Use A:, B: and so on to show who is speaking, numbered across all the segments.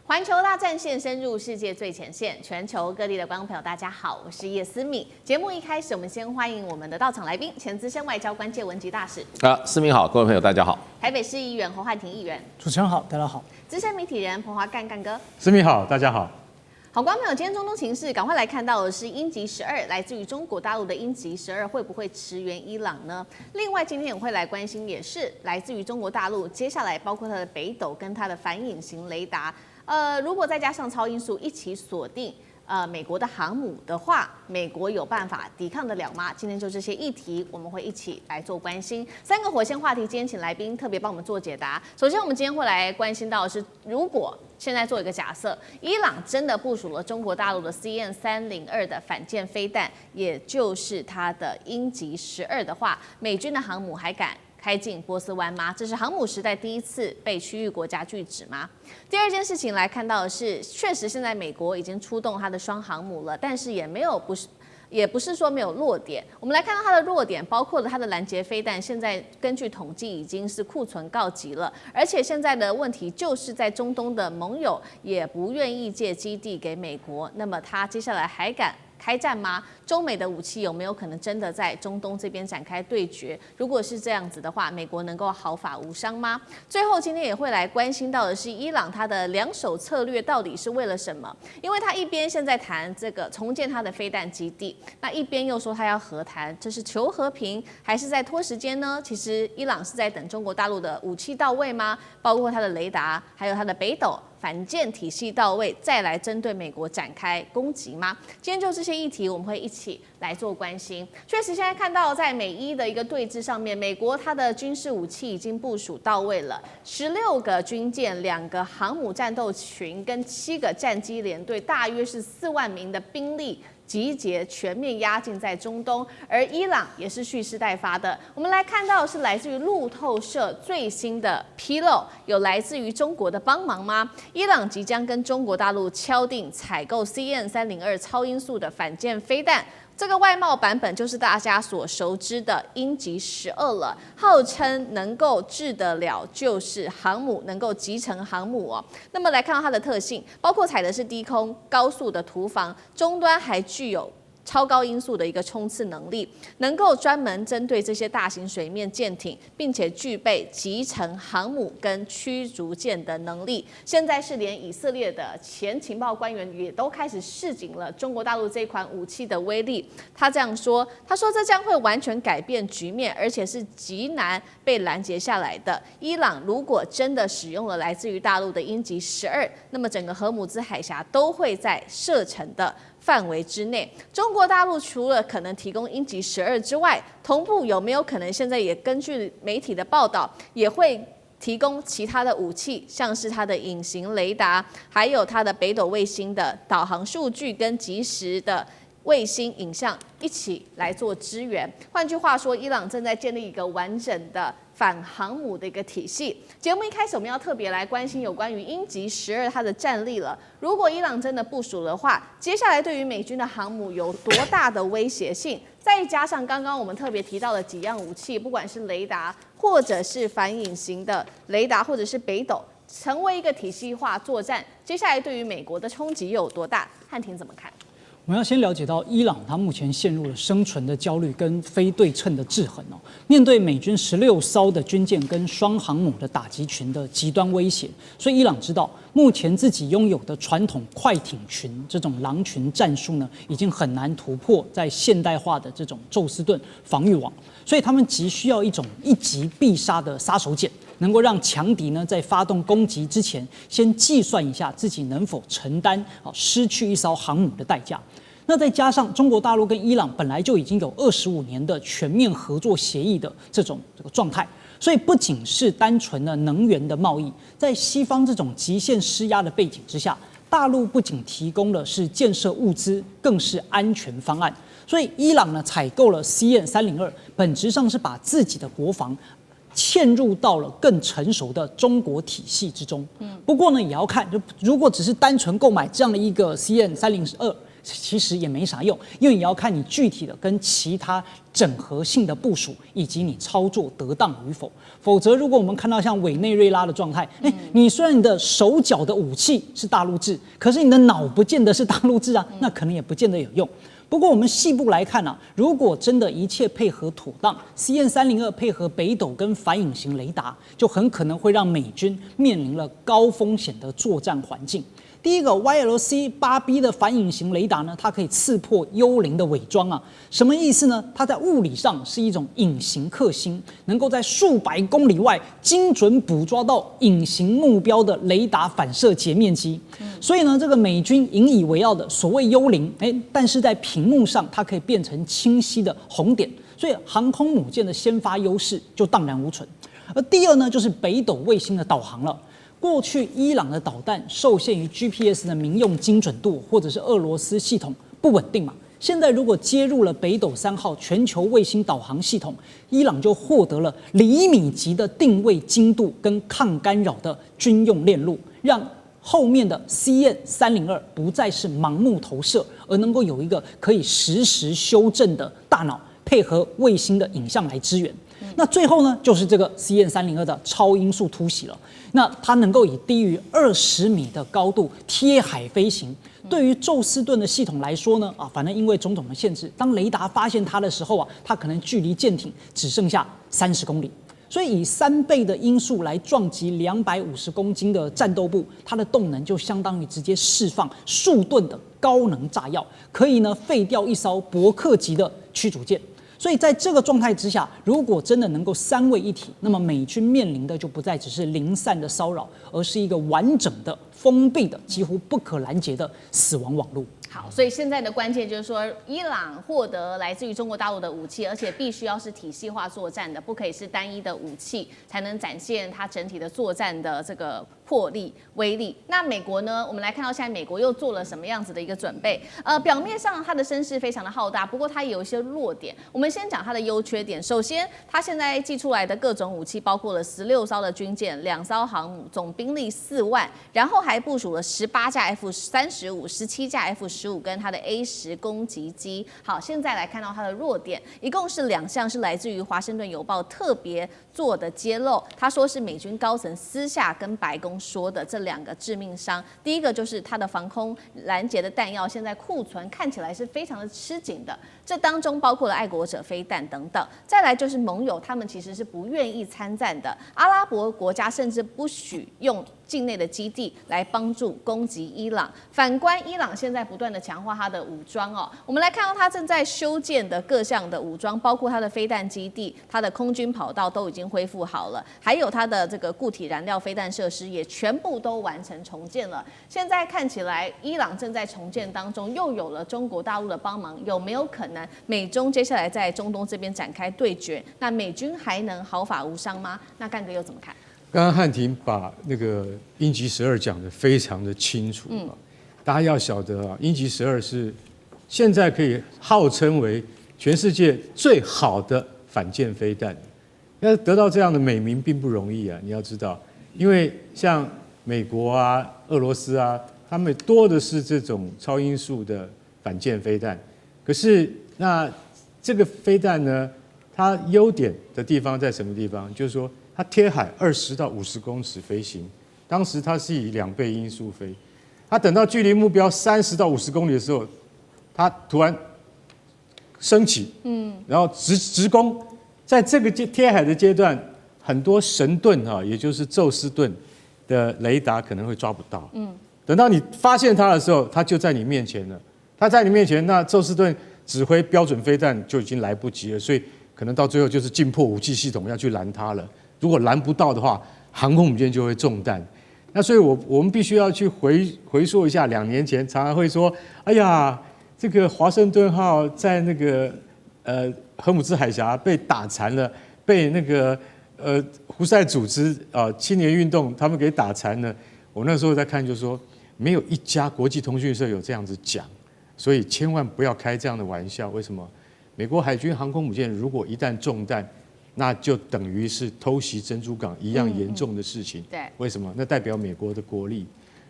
A: 环球大战线深入世界最前线，全球各地的观众朋友，大家好，我是叶思敏。节目一开始，我们先欢迎我们的到场来宾，前资深外交官介文吉大使。
B: 思敏好，各位朋友大家好。
A: 台北市议员侯汉廷议员。
C: 主持人好，大家好。
A: 资深媒体人彭华干哥。
D: 思敏好，大家好。
A: 好，观众朋友，今天中东情势，赶快来看到的是鹰击12，来自于中国大陆的鹰击12会不会驰援伊朗呢？另外，今天我会来关心，也是来自于中国大陆，接下来包括它的北斗跟它的反隐形雷达。如果再加上超音速一起锁定美国的航母的话，美国有办法抵抗得了吗？今天就这些议题，我们会一起来做关心。3个火线话题，今天请来宾特别帮我们做解答。首先，我们今天会来关心到的是，如果现在做一个假设，伊朗真的部署了中国大陆的 CN-302的反舰飞弹，也就是它的鹰击12的话，美军的航母还敢开进波斯湾吗？这是航母时代第一次被区域国家拒止吗？第二件事情来看到的是，确实现在美国已经出动它的双航母了，但是也不是说没有弱点。我们来看到它的弱点，包括了它的拦截飞弹，现在根据统计已经是库存告急了，而且现在的问题就是在中东的盟友也不愿意借基地给美国，那么它接下来还敢开战吗？中美的武器有没有可能真的在中东这边展开对决？如果是这样子的话，美国能够毫发无伤吗？最后今天也会来关心到的是，伊朗它的两手策略到底是为了什么？因为他一边现在谈这个重建他的飞弹基地，那一边又说他要和谈，这是求和平还是在拖时间呢？其实伊朗是在等中国大陆的武器到位吗？包括它的雷达，还有它的北斗反舰体系到位，再来针对美国展开攻击吗？今天就这些议题，我们会一起来做关心。确实，现在看到在美伊的一个对峙上面，美国它的军事武器已经部署到位了，16个军舰、2个航母战斗群跟7个战机联队，大约是4万名的兵力集结，全面压境在中东，而伊朗也是蓄势待发的。我们来看到的是来自于路透社最新的披露，有来自于中国的帮忙吗？伊朗即将跟中国大陆敲定采购 CN-302超音速的反舰飞弹。这个外贸版本就是大家所熟知的鹰击12了，号称能够治得了，就是航母能够集成航母哦。那么来看到它的特性，包括采的是低空高速的突防，终端还具有超高音速的一个冲刺能力，能够专门针对这些大型水面舰艇，并且具备集成航母跟驱逐舰的能力。现在是连以色列的前情报官员也都开始示警了中国大陆这款武器的威力。他这样说，他说这将会完全改变局面，而且是极难被拦截下来的。伊朗如果真的使用了来自于大陆的鹰击12，那么整个荷姆兹海峡都会在射程的范围之内。中国大陆除了可能提供鹰击12之外，同步有没有可能现在也根据媒体的报道，也会提供其他的武器，像是它的隐形雷达，还有它的北斗卫星的导航数据跟即时的卫星影像一起来做支援。换句话说，伊朗正在建立一个完整的反航母的一个体系。节目一开始我们要特别来关心有关于鹰击12它的战力了。如果伊朗真的部署的话，接下来对于美军的航母有多大的威胁性？再加上刚刚我们特别提到的几样武器，不管是雷达或者是反隐形的雷达，或者是北斗，成为一个体系化作战，接下来对于美国的冲击又有多大？汉廷怎么看？
C: 我们要先了解到，伊朗它目前陷入了生存的焦虑跟非对称的制衡哦。面对美军16艘的军舰跟双航母的打击群的极端威胁，所以伊朗知道，目前自己拥有的传统快艇群这种狼群战术呢，已经很难突破在现代化的这种宙斯盾防御网，所以他们急需要一种一击必杀的杀手锏。能够让强敌呢在发动攻击之前，先计算一下自己能否承担失去一艘航母的代价。那再加上中国大陆跟伊朗本来就已经有25年的全面合作协议的这个状态，所以不仅是单纯的能源的贸易，在西方这种极限施压的背景之下，大陆不仅提供了是建设物资，更是安全方案。所以伊朗呢采购了 CN-302，本质上是把自己的国防嵌入到了更成熟的中国体系之中。不过呢，也要看，如果只是单纯购买这样的一个 CN-302 其实也没啥用，因为也要看你具体的跟其他整合性的部署，以及你操作得当与否。否则，如果我们看到像委内瑞拉的状态，你虽然你的手脚的武器是大陆制，可是你的脑不见得是大陆制啊，那可能也不见得有用。不过我们细部来看啊，如果真的一切配合妥当 ，CN-302配合北斗跟反隐形雷达，就很可能会让美军面临了高风险的作战环境。第一个 YLC-8B 的反隐形雷达呢，它可以刺破幽灵的伪装啊，什么意思呢？它在物理上是一种隐形克星，能够在数百公里外精准捕捉到隐形目标的雷达反射截面积。所以呢，这个美军引以为傲的所谓幽灵，但是在屏幕上它可以变成清晰的红点，所以航空母舰的先发优势就荡然无存。而第二呢，就是北斗卫星的导航了。过去伊朗的导弹受限于 GPS 的民用精准度，或者是俄罗斯系统不稳定嘛。现在如果接入了北斗3号全球卫星导航系统，伊朗就获得了厘米级的定位精度跟抗干扰的军用链路，让后面的 CN-302不再是盲目投射，而能够有一个可以实时修正的大脑，配合卫星的影像来支援。那最后呢，就是这个 CN-302的超音速突袭了。那它能够以低于20米的高度贴海飞行。对于宙斯盾的系统来说呢，反正因为种种的限制，当雷达发现它的时候啊，它可能距离舰艇只剩下30公里。所以以3倍的音速来撞击250公斤的战斗部，它的动能就相当于直接释放数吨的高能炸药，可以呢废掉一艘伯克级的驱逐舰。所以在这个状态之下，如果真的能够3位一体，那么美军面临的就不再只是零散的骚扰，而是一个完整的、封闭的、几乎不可拦截的死亡网络。
A: 好，所以现在的关键就是说，伊朗获得来自于中国大陆的武器，而且必须要是体系化作战的，不可以是单一的武器，才能展现它整体的作战的这个魄力、威力。那美国呢？我们来看到现在美国又做了什么样子的一个准备？表面上它的声势非常的浩大，不过它也有一些弱点。我们先讲它的优缺点。首先，它现在寄出来的各种武器，包括了16艘的军舰、2艘航母，总兵力4万，然后还部署了18架 F-35、17架 F-15跟它的 A-10攻击机。好，现在来看到它的弱点，一共是2项，是来自于《华盛顿邮报》特别做的揭露。他说是美军高层私下跟白宫说的这2个致命伤。第一个就是它的防空拦截的弹药，现在库存看起来是非常的吃紧的，这当中包括了爱国者飞弹等等。再来就是盟友，他们其实是不愿意参战的，阿拉伯国家甚至不许用境内的基地来帮助攻击伊朗。反观伊朗现在不断的强化它的武装哦，我们来看到它正在修建的各项的武装，包括它的飞弹基地、它的空军跑道都已经恢复好了，还有它的这个固体燃料飞弹设施也全部都完成重建了。现在看起来，伊朗正在重建当中，又有了中国大陆的帮忙，有没有可能美中接下来在中东这边展开对决？那美军还能毫发无伤吗？那干哥又怎么看？
D: 刚刚汉庭把那个鹰击12讲得非常的清楚啊，大家要晓得啊，鹰击12是现在可以号称为全世界最好的反舰飞弹，要得到这样的美名并不容易啊，你要知道，因为像美国啊、俄罗斯啊，他们多的是这种超音速的反舰飞弹，可是那这个飞弹呢，它优点的地方在什么地方？就是说，它贴海20到50公尺飞行，当时它是以2倍音速飞，它等到距离目标30到50公里的时候，它突然升起，然后直攻，在这个贴海的阶段，很多神盾哈，也就是宙斯盾的雷达可能会抓不到，等到你发现它的时候，它就在你面前了，它在你面前，那宙斯盾指挥标准飞弹就已经来不及了，所以可能到最后就是进破武器系统要去拦它了。如果拦不到的话，航空母舰就会中弹。那所以我们必须要去回溯一下2年前，常常会说，哎呀，这个华盛顿号在那个荷姆兹海峡被打残了，被那个胡塞组织青年运动他们给打残了。我那时候在看，就说没有一家国际通讯社有这样子讲，所以千万不要开这样的玩笑。为什么？美国海军航空母舰如果一旦中弹，那就等于是偷袭珍珠港一样严重的事情。
A: 对，
D: 为什么？那代表美国的国力。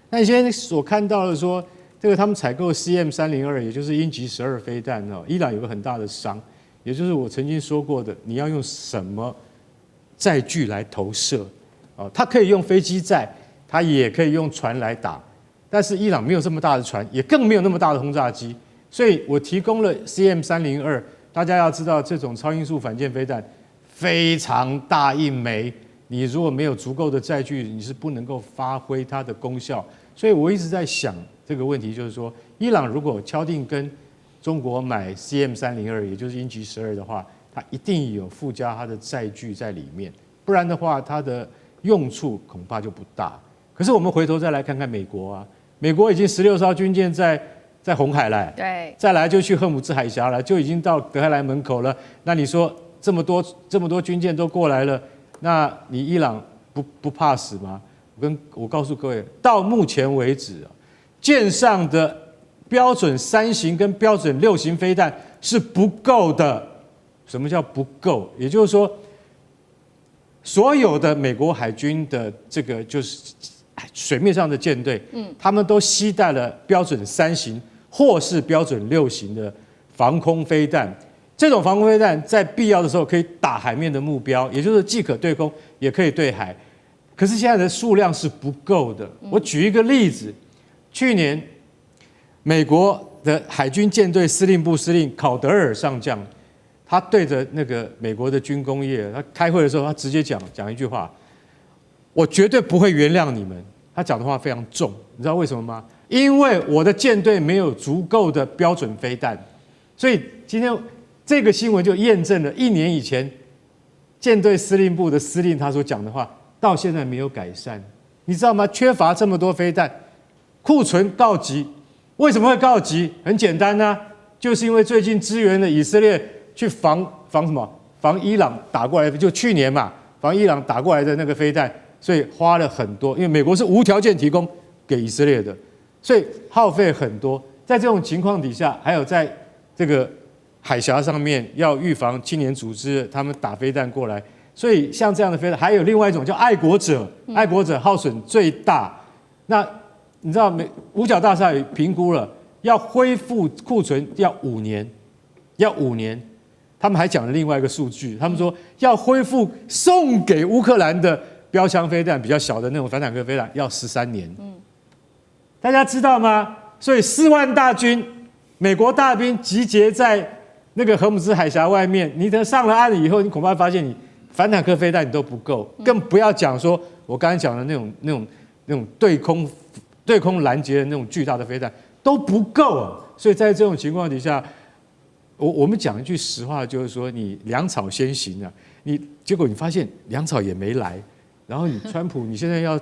D: 那你现在所看到的说，这个他们采购 CM302，也就是鹰击12飞弹哦，伊朗有个很大的伤，也就是我曾经说过的，你要用什么载具来投射？哦，它可以用飞机载，它也可以用船来打，但是伊朗没有这么大的船，也更没有那么大的轰炸机，所以我提供了 CM302。大家要知道，这种超音速反舰飞弹非常大一枚，你如果没有足够的载具，你是不能够发挥它的功效。所以我一直在想这个问题，就是说，伊朗如果敲定跟中国买 CM302，也就是鹰击12的话，它一定有附加它的载具在里面，不然的话，它的用处恐怕就不大。可是我们回头再来看看美国啊，美国已经16艘军舰在红海了，
A: 对，
D: 再来就去赫姆兹海峡了，就已经到德黑兰门口了。那你说这么多军舰都过来了，那你伊朗不怕死吗？我告诉各位，到目前为止啊，舰上的标准3型跟标准6型飞弹是不够的。什么叫不够？也就是说，所有的美国海军的这个就是水面上的舰队，他们都携带了标准3型或是标准6型的防空飞弹。这种防空飞弹在必要的时候可以打海面的目标，也就是既可对空也可以对海。可是现在的数量是不够的。我举一个例子，去年美国的海军舰队司令部司令考德尔上将，他对着那个美国的军工业，他开会的时候，他直接讲一句话：我绝对不会原谅你们。他讲的话非常重，你知道为什么吗？因为我的舰队没有足够的标准飞弹。所以今天这个新闻就验证了1年以前舰队司令部的司令他所讲的话，到现在没有改善。你知道吗？缺乏这么多飞弹，库存告急。为什么会告急？很简单啊，就是因为最近支援了以色列去防什么？防伊朗打过来的，就去年嘛，防伊朗打过来的那个飞弹，所以花了很多。因为美国是无条件提供给以色列的，所以耗费很多。在这种情况底下，还有在这个海峡上面要预防青年组织他们打飞弹过来，所以像这样的飞弹，还有另外一种叫爱国者，爱国者耗损最大。那你知道五角大厦也评估了，要恢复库存要5年，要5年。他们还讲了另外一个数据，他们说要恢复送给乌克兰的标枪飞弹，比较小的那种反坦克飞弹，要13年。大家知道吗？所以4万大军，美国大兵集結在那个荷姆兹海峡外面，你等上了岸以后，你恐怕发现你反坦克飞弹你都不够，更不要讲说我刚才讲的那种对空拦截的那种巨大的飞弹都不够啊。所以在这种情况底下，我们讲一句实话，就是说你粮草先行啊，结果你发现粮草也没来。然后你川普，你现在要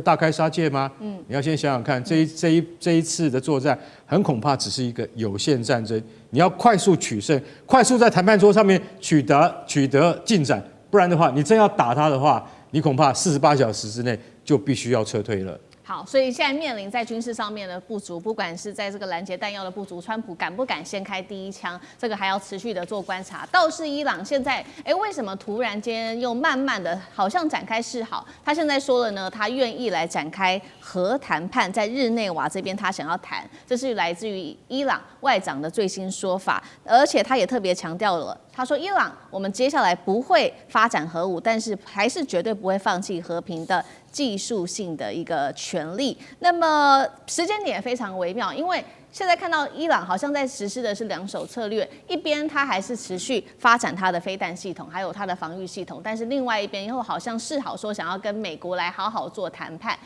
D: 大开杀戒吗？你要先想想看，这一次的作战很恐怕只是一个有限战争，你要快速取胜，快速在谈判桌上面取得进展，不然的话，你真要打他的话，你恐怕48小时之内就必须要撤退了。
A: 好，所以现在面临在军事上面的不足，不管是在这个拦截弹药的不足，川普敢不敢先开第一枪，这个还要持续的做观察。倒是伊朗现在，为什么突然间又慢慢的好像展开示好？他现在说了呢，他愿意来展开核谈判，在日内瓦这边他想要谈，这是来自于伊朗外长的最新说法，而且他也特别强调了。他说：“伊朗，我们接下来不会发展核武，但是还是绝对不会放弃和平的技术性的一个权利。那么时间点非常微妙，因为现在看到伊朗好像在实施的是2手策略，一边它还是持续发展它的飞弹系统，还有它的防御系统，但是另外一边又好像示好说想要跟美国来好好做谈判。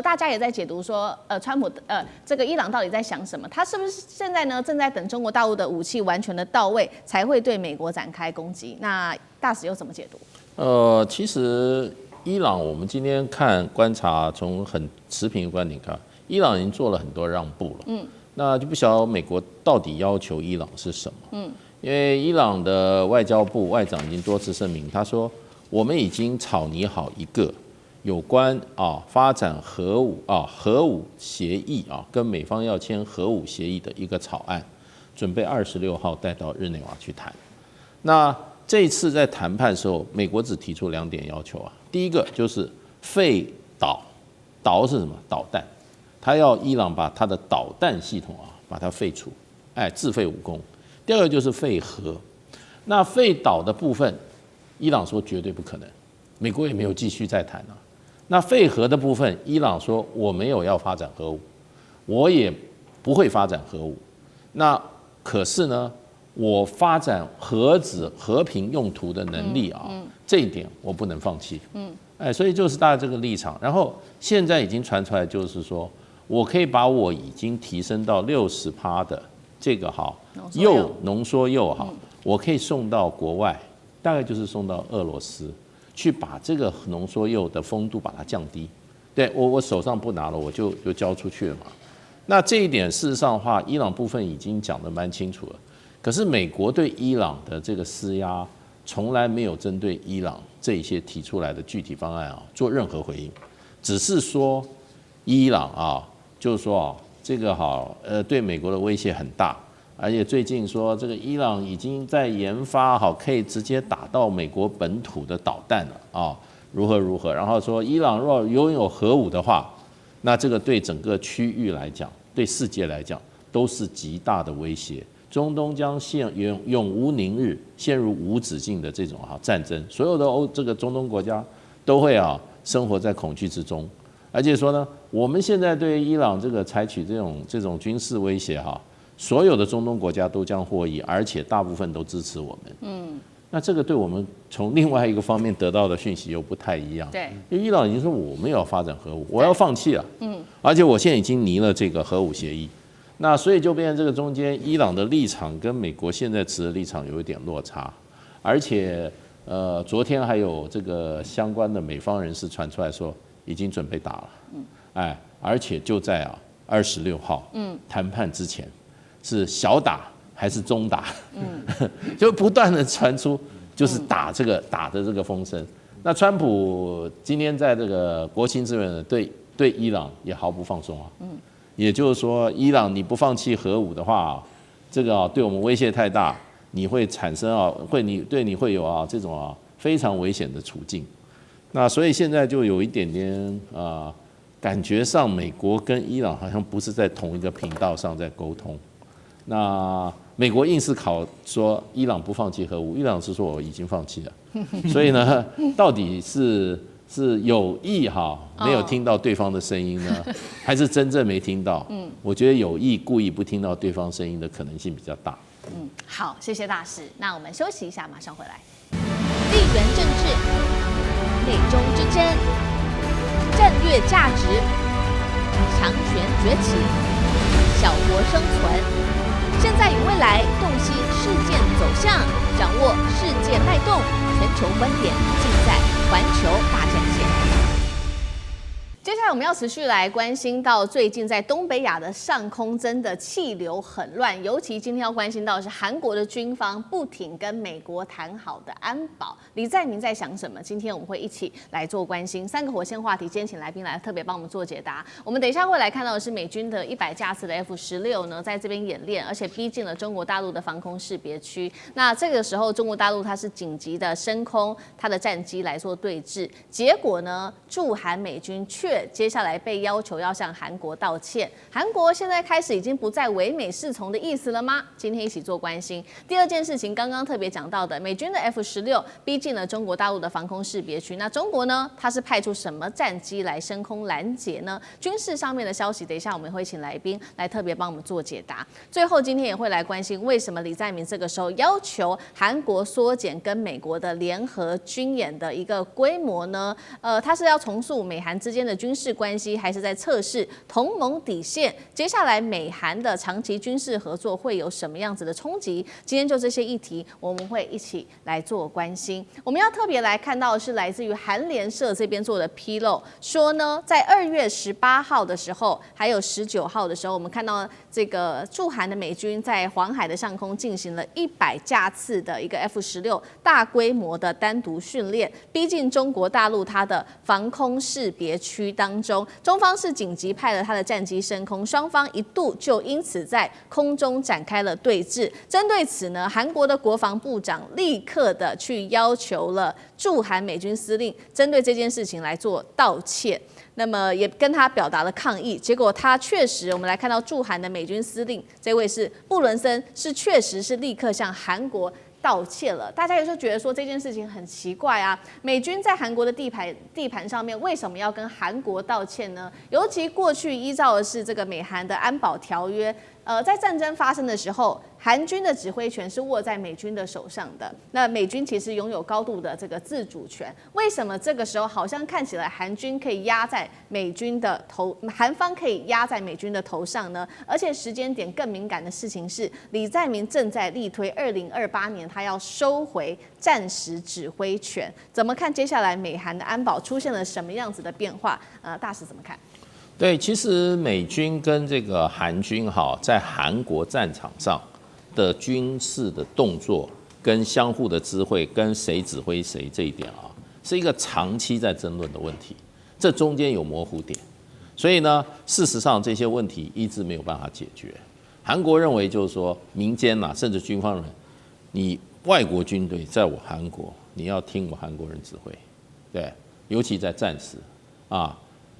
A: 大家也在解读说，川普这个伊朗到底在想什么？他是不是现在呢正在等中国大陆的武器完全的到位，才会对美国展开攻击？那大使又怎么解读？
B: 其实伊朗我们今天观察，从很持平的观点看，伊朗已经做了很多让步了。那就不晓得美国到底要求伊朗是什么？因为伊朗的外交部外长已经多次声明，他说我们已经草拟好一个有关发展核武协议跟美方要签核武协议的一个草案，准备26号带到日内瓦去谈。那这一次在谈判的时候，美国只提出2点要求啊，第一个就是废导是什么？导弹。他要伊朗把他的导弹系统把它废除，自废武功。第二个就是废核，那废导的部分，伊朗说绝对不可能，美国也没有继续再谈了。那废核的部分，伊朗说我没有要发展核武，我也不会发展核武。那可是呢，我发展核子和平用途的能力这一点我不能放弃。所以就是大概这个立场。然后现在已经传出来，就是说我可以把我已经提升到60%的这个浓缩铀我可以送到国外，大概就是送到俄罗斯。去把这个浓缩铀的风度把它降低，对我手上不拿了，我就交出去了嘛。那这一点事实上的话，伊朗部分已经讲得蛮清楚了。可是美国对伊朗的这个施压，从来没有针对伊朗这一些提出来的具体方案做任何回应，只是说伊朗就是说这个对美国的威胁很大。而且最近说，这个伊朗已经在研发可以直接打到美国本土的导弹了如何？然后说伊朗若拥有核武的话，那这个对整个区域来讲，对世界来讲都是极大的威胁。中东将永无宁日，陷入无止境的这种战争，所有的这个中东国家都会生活在恐惧之中。而且说呢，我们现在对伊朗这个采取这种军事威胁所有的中东国家都将获益，而且大部分都支持我们。那这个对我们从另外一个方面得到的讯息又不太一样。
A: 对，
B: 因为伊朗已经说我没有发展核武，我要放弃了。而且我现在已经拟了这个核武协议。那所以就变成这个中间，伊朗的立场跟美国现在持的立场有一点落差。而且昨天还有这个相关的美方人士传出来说，已经准备打了。而且就在26号谈判之前。是小打还是中打？就不断的传出就是打的这个风声。那川普今天在这个国情咨文对伊朗也毫不放松也就是说，伊朗你不放弃核武的话，这个对我们威胁太大，你会产生你会有这种非常危险的处境。那所以现在就有一点点感觉上美国跟伊朗好像不是在同一个频道上在沟通。那美国硬是说伊朗不放弃核武，伊朗是说我已经放弃了，所以呢，到底是有意没有听到对方的声音呢，还是真正没听到？我觉得有意故意不听到对方声音的可能性比较大。
A: 好，谢谢大使。那我们休息一下，马上回来。地缘政治、美中之争、战略价值、强权崛起、小国生存。现在与未来洞悉事件走向，掌握世界脉动，全球观点尽在环球大战线。接下来我们要持续来关心到最近在东北亚的上空真的气流很乱，尤其今天要关心到的是韩国的军方不停跟美国谈好的安保。李在明在想什么？今天我们会一起来做关心3个火线话题。今天请来宾来特别帮我们做解答。我们等一下会来看到的是美军的100架次的 F-16呢，在这边演练，而且逼近了中国大陆的防空识别区。那这个时候，中国大陆它是紧急的升空它的战机来做对峙，结果呢，驻韩美军却接下来被要求要向韩国道歉。韩国现在开始已经不再唯美是从的意思了吗？今天一起做关心。第二件事情，刚刚特别讲到的，美军的 F-16逼近了中国大陆的防空识别区。那中国呢，它是派出什么战机来升空拦截呢？军事上面的消息，等一下我们会请来宾来特别帮我们做解答。最后，今天也会来关心为什么李在明这个时候要求韩国缩减跟美国的联合军演的一个规模呢？它是要重塑美韩之间的军事关系，还是在测试同盟底线？接下来美韩的长期军事合作会有什么样子的冲击？今天就这些议题，我们会一起来做关心。我们要特别来看到的是来自于韩联社这边做的披露，说呢，在2月18号的时候，还有19号的时候，我们看到这个驻韩的美军在黄海的上空进行了100架次的一个 F-16大规模的单独训练，逼近中国大陆它的防空识别区当中。中方是紧急派了他的战机升空，双方一度就因此在空中展开了对峙。针对此呢，韩国的国防部长立刻的去要求了驻韩美军司令针对这件事情来做道歉。那么也跟他表达了抗议。结果他确实，我们来看到驻韩的美军司令这位是布伦森，是确实是立刻向韩国道歉了。大家有时候觉得说这件事情很奇怪啊，美军在韩国的地盘上面为什么要跟韩国道歉呢？尤其过去依照的是这个美韩的安保条约。在战争发生的时候，韩军的指挥权是握在美军的手上的。那美军其实拥有高度的这个自主权。为什么这个时候好像看起来韩军可以压在美军的头，韩方可以压在美军的头上呢？而且时间点更敏感的事情是，李在明正在力推2028年他要收回战时指挥权。怎么看接下来美韩的安保出现了什么样子的变化？大使怎么看？
B: 对，其实美军跟这个韩军在韩国战场上的军事的动作跟相互的知会，跟谁指挥谁这一点是一个长期在争论的问题，这中间有模糊点，所以呢，事实上这些问题一直没有办法解决。韩国认为就是说，民间甚至军方人，你外国军队在我韩国，你要听我韩国人指挥，对，尤其在战时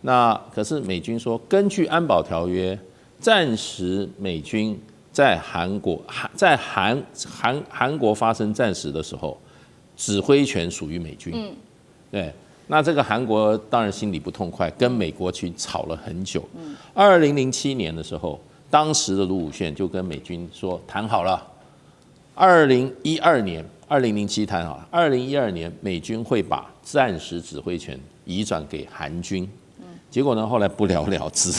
B: 那可是美军说，根据安保条约，战时美军在韩国发生战时的时候，指挥权属于美军。对，那这个韩国当然心里不痛快，跟美国去吵了很久。2007年的时候，当时的卢武铉就跟美军说谈好了，2012年2007谈好了，2012年美军会把战时指挥权移转给韩军。结果呢，后来不了了之。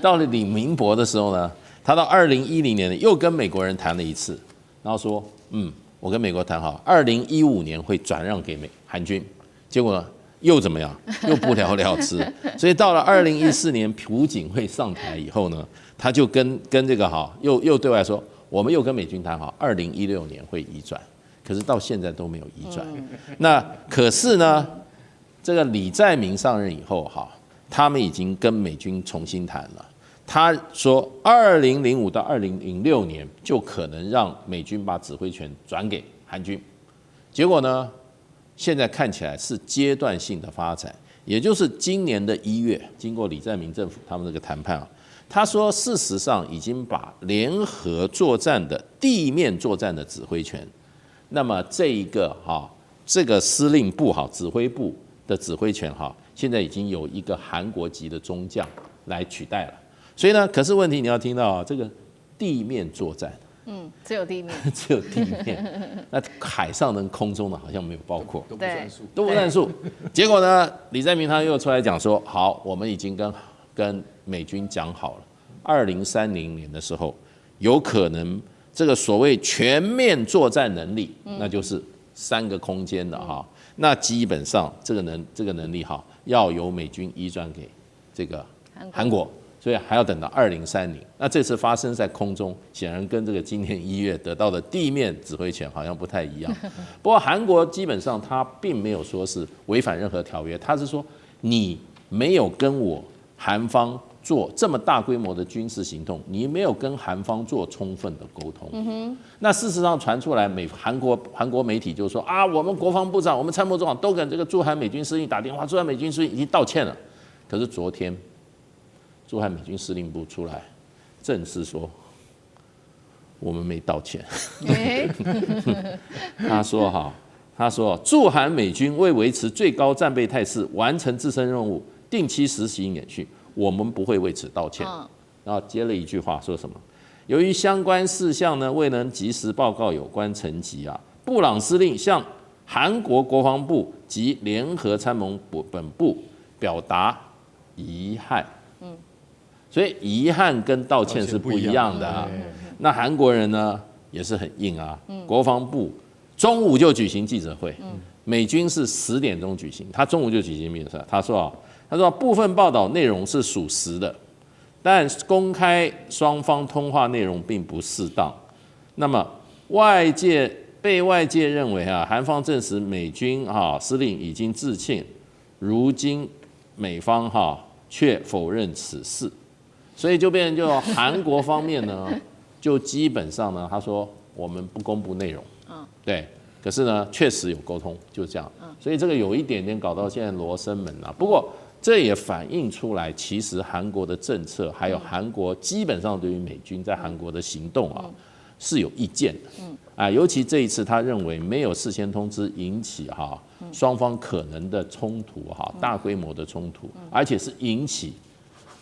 B: 到了李明博的时候呢，他到2010年又跟美国人谈了一次，然后说，我跟美国谈好，2015年会转让给韩军。结果呢，又怎么样？又不了了之。所以到了2014年朴槿惠上台以后呢，他就跟这个又对外说，我们又跟美军谈好，2016年会移转。可是到现在都没有移转。那可是呢，这个李在明上任以后他们已经跟美军重新谈了。他说，2005到2006年就可能让美军把指挥权转给韩军。结果呢，现在看起来是阶段性的发展，也就是今年的1月，经过李在明政府他们这个谈判他说，事实上已经把联合作战的地面作战的指挥权，那么这个司令部指挥部的指挥权现在已经有一个韩国籍的中将来取代了。所以呢，可是问题你要听到这个地面作战，
A: 只有地面，
B: 只有地面，那海上跟空中的好像没有包括，
D: 都不算数，
B: 都不算数。结果呢，李在明他又出来讲说，好，我们已经跟美军讲好了，2030年的时候，有可能这个所谓全面作战能力，那就是3个空间的那基本上这个能力要由美军移转给这个韩国，所以还要等到2030。那这次发生在空中，显然跟这个今年1月得到的地面指挥权好像不太一样。不过韩国基本上他并没有说是违反任何条约，他是说你没有跟我韩方做这么大规模的军事行动，你没有跟韩方做充分的沟通。那事实上传出来，韩国媒体就说我们国防部长、我们参谋长都跟这个驻韩美军司令打电话，驻韩美军司令已经道歉了。可是昨天，驻韩美军司令部出来正式说，我们没道歉。他说驻韩美军为维持最高战备态势，完成自身任务，定期实行演训。我们不会为此道歉。然后接了一句话说什么？由于相关事项呢未能及时报告有关层级布朗司令向韩国国防部及联合参谋本部表达遗憾。所以遗憾跟道歉是不一样的那韩国人呢也是很硬国防部中午就举行记者会，美军是10点钟举行，他中午就举行记者会。他说部分报道内容是属实的，但公开双方通话内容并不适当。那么被外界认为韩方证实美军司令已经致歉，如今美方却否认此事，所以就变成就韩国方面呢，就基本上呢，他说我们不公布内容，对，可是呢确实有沟通，就这样，所以这个有一点点搞到现在罗生门不过这也反映出来，其实韩国的政策，还有韩国基本上对于美军在韩国的行动啊，是有意见的。尤其这一次，他认为没有事先通知引起双方可能的冲突大规模的冲突，而且是引起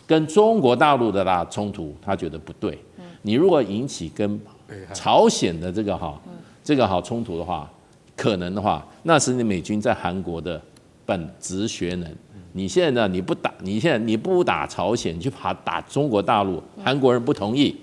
B: 跟中国大陆的大冲突，他觉得不对。你如果引起跟朝鲜的这个冲突的话，可能的话，那是你美军在韩国的本职学能。你现在呢？你不打朝鲜，你去打中国大陆，韩国人不同意。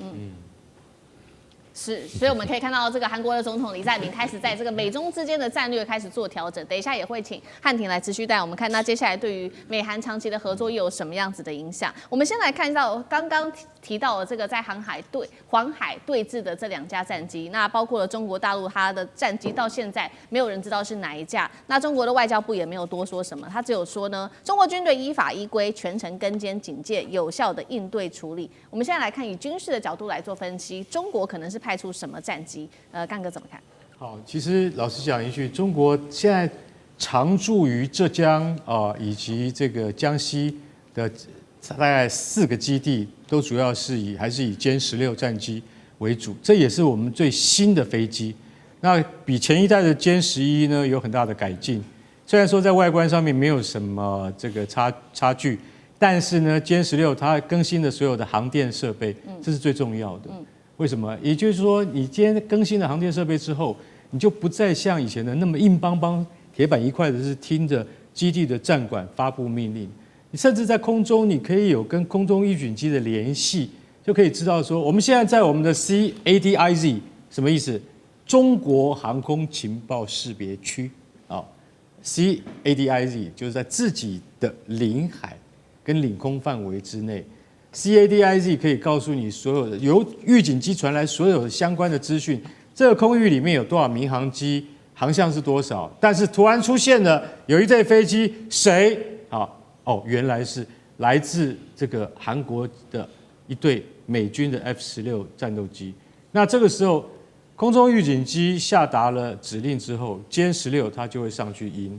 A: 是，所以我们可以看到这个韩国的总统李在明开始在这个美中之间的战略开始做调整。等一下也会请汉庭来持续带我们看到接下来对于美韩长期的合作又有什么样子的影响。我们先来看到刚刚提到的这个在黄海对峙的这2架战机，那包括了中国大陆它的战机到现在没有人知道是哪一架。那中国的外交部也没有多说什么，他只有说呢，中国军队依法依规全程跟监警戒，有效的应对处理。我们现在来看以军事的角度来做分析，中国可能是派出什么战机？干哥怎么看？
D: 好，其实老实讲一句，中国现在常驻于浙江以及这个江西的大概4个基地，都主要是还是以歼16战机为主，这也是我们最新的飞机。那比前一代的歼11呢有很大的改进，虽然说在外观上面没有什么这个差距，但是呢歼16它更新了所有的航电设备，这是最重要的。为什么？也就是说，你今天更新了航电设备之后，你就不再像以前的那么硬邦邦、铁板一块的，是听着基地的战管发布命令。你甚至在空中，你可以有跟空中预警机的联系，就可以知道说，我们现在在我们的 CADIZ 什么意思？中国航空情报识别区啊 ，CADIZ 就是在自己的领海跟领空范围之内。CADIZ 可以告诉你所有的由预警机传来所有的相关的资讯，这个空域里面有多少民航机，航向是多少。但是突然出现了有一队飞机，谁？原来是来自这个韩国的一队美军的 F-16战斗机。那这个时候，空中预警机下达了指令之后，歼16它就会上去应。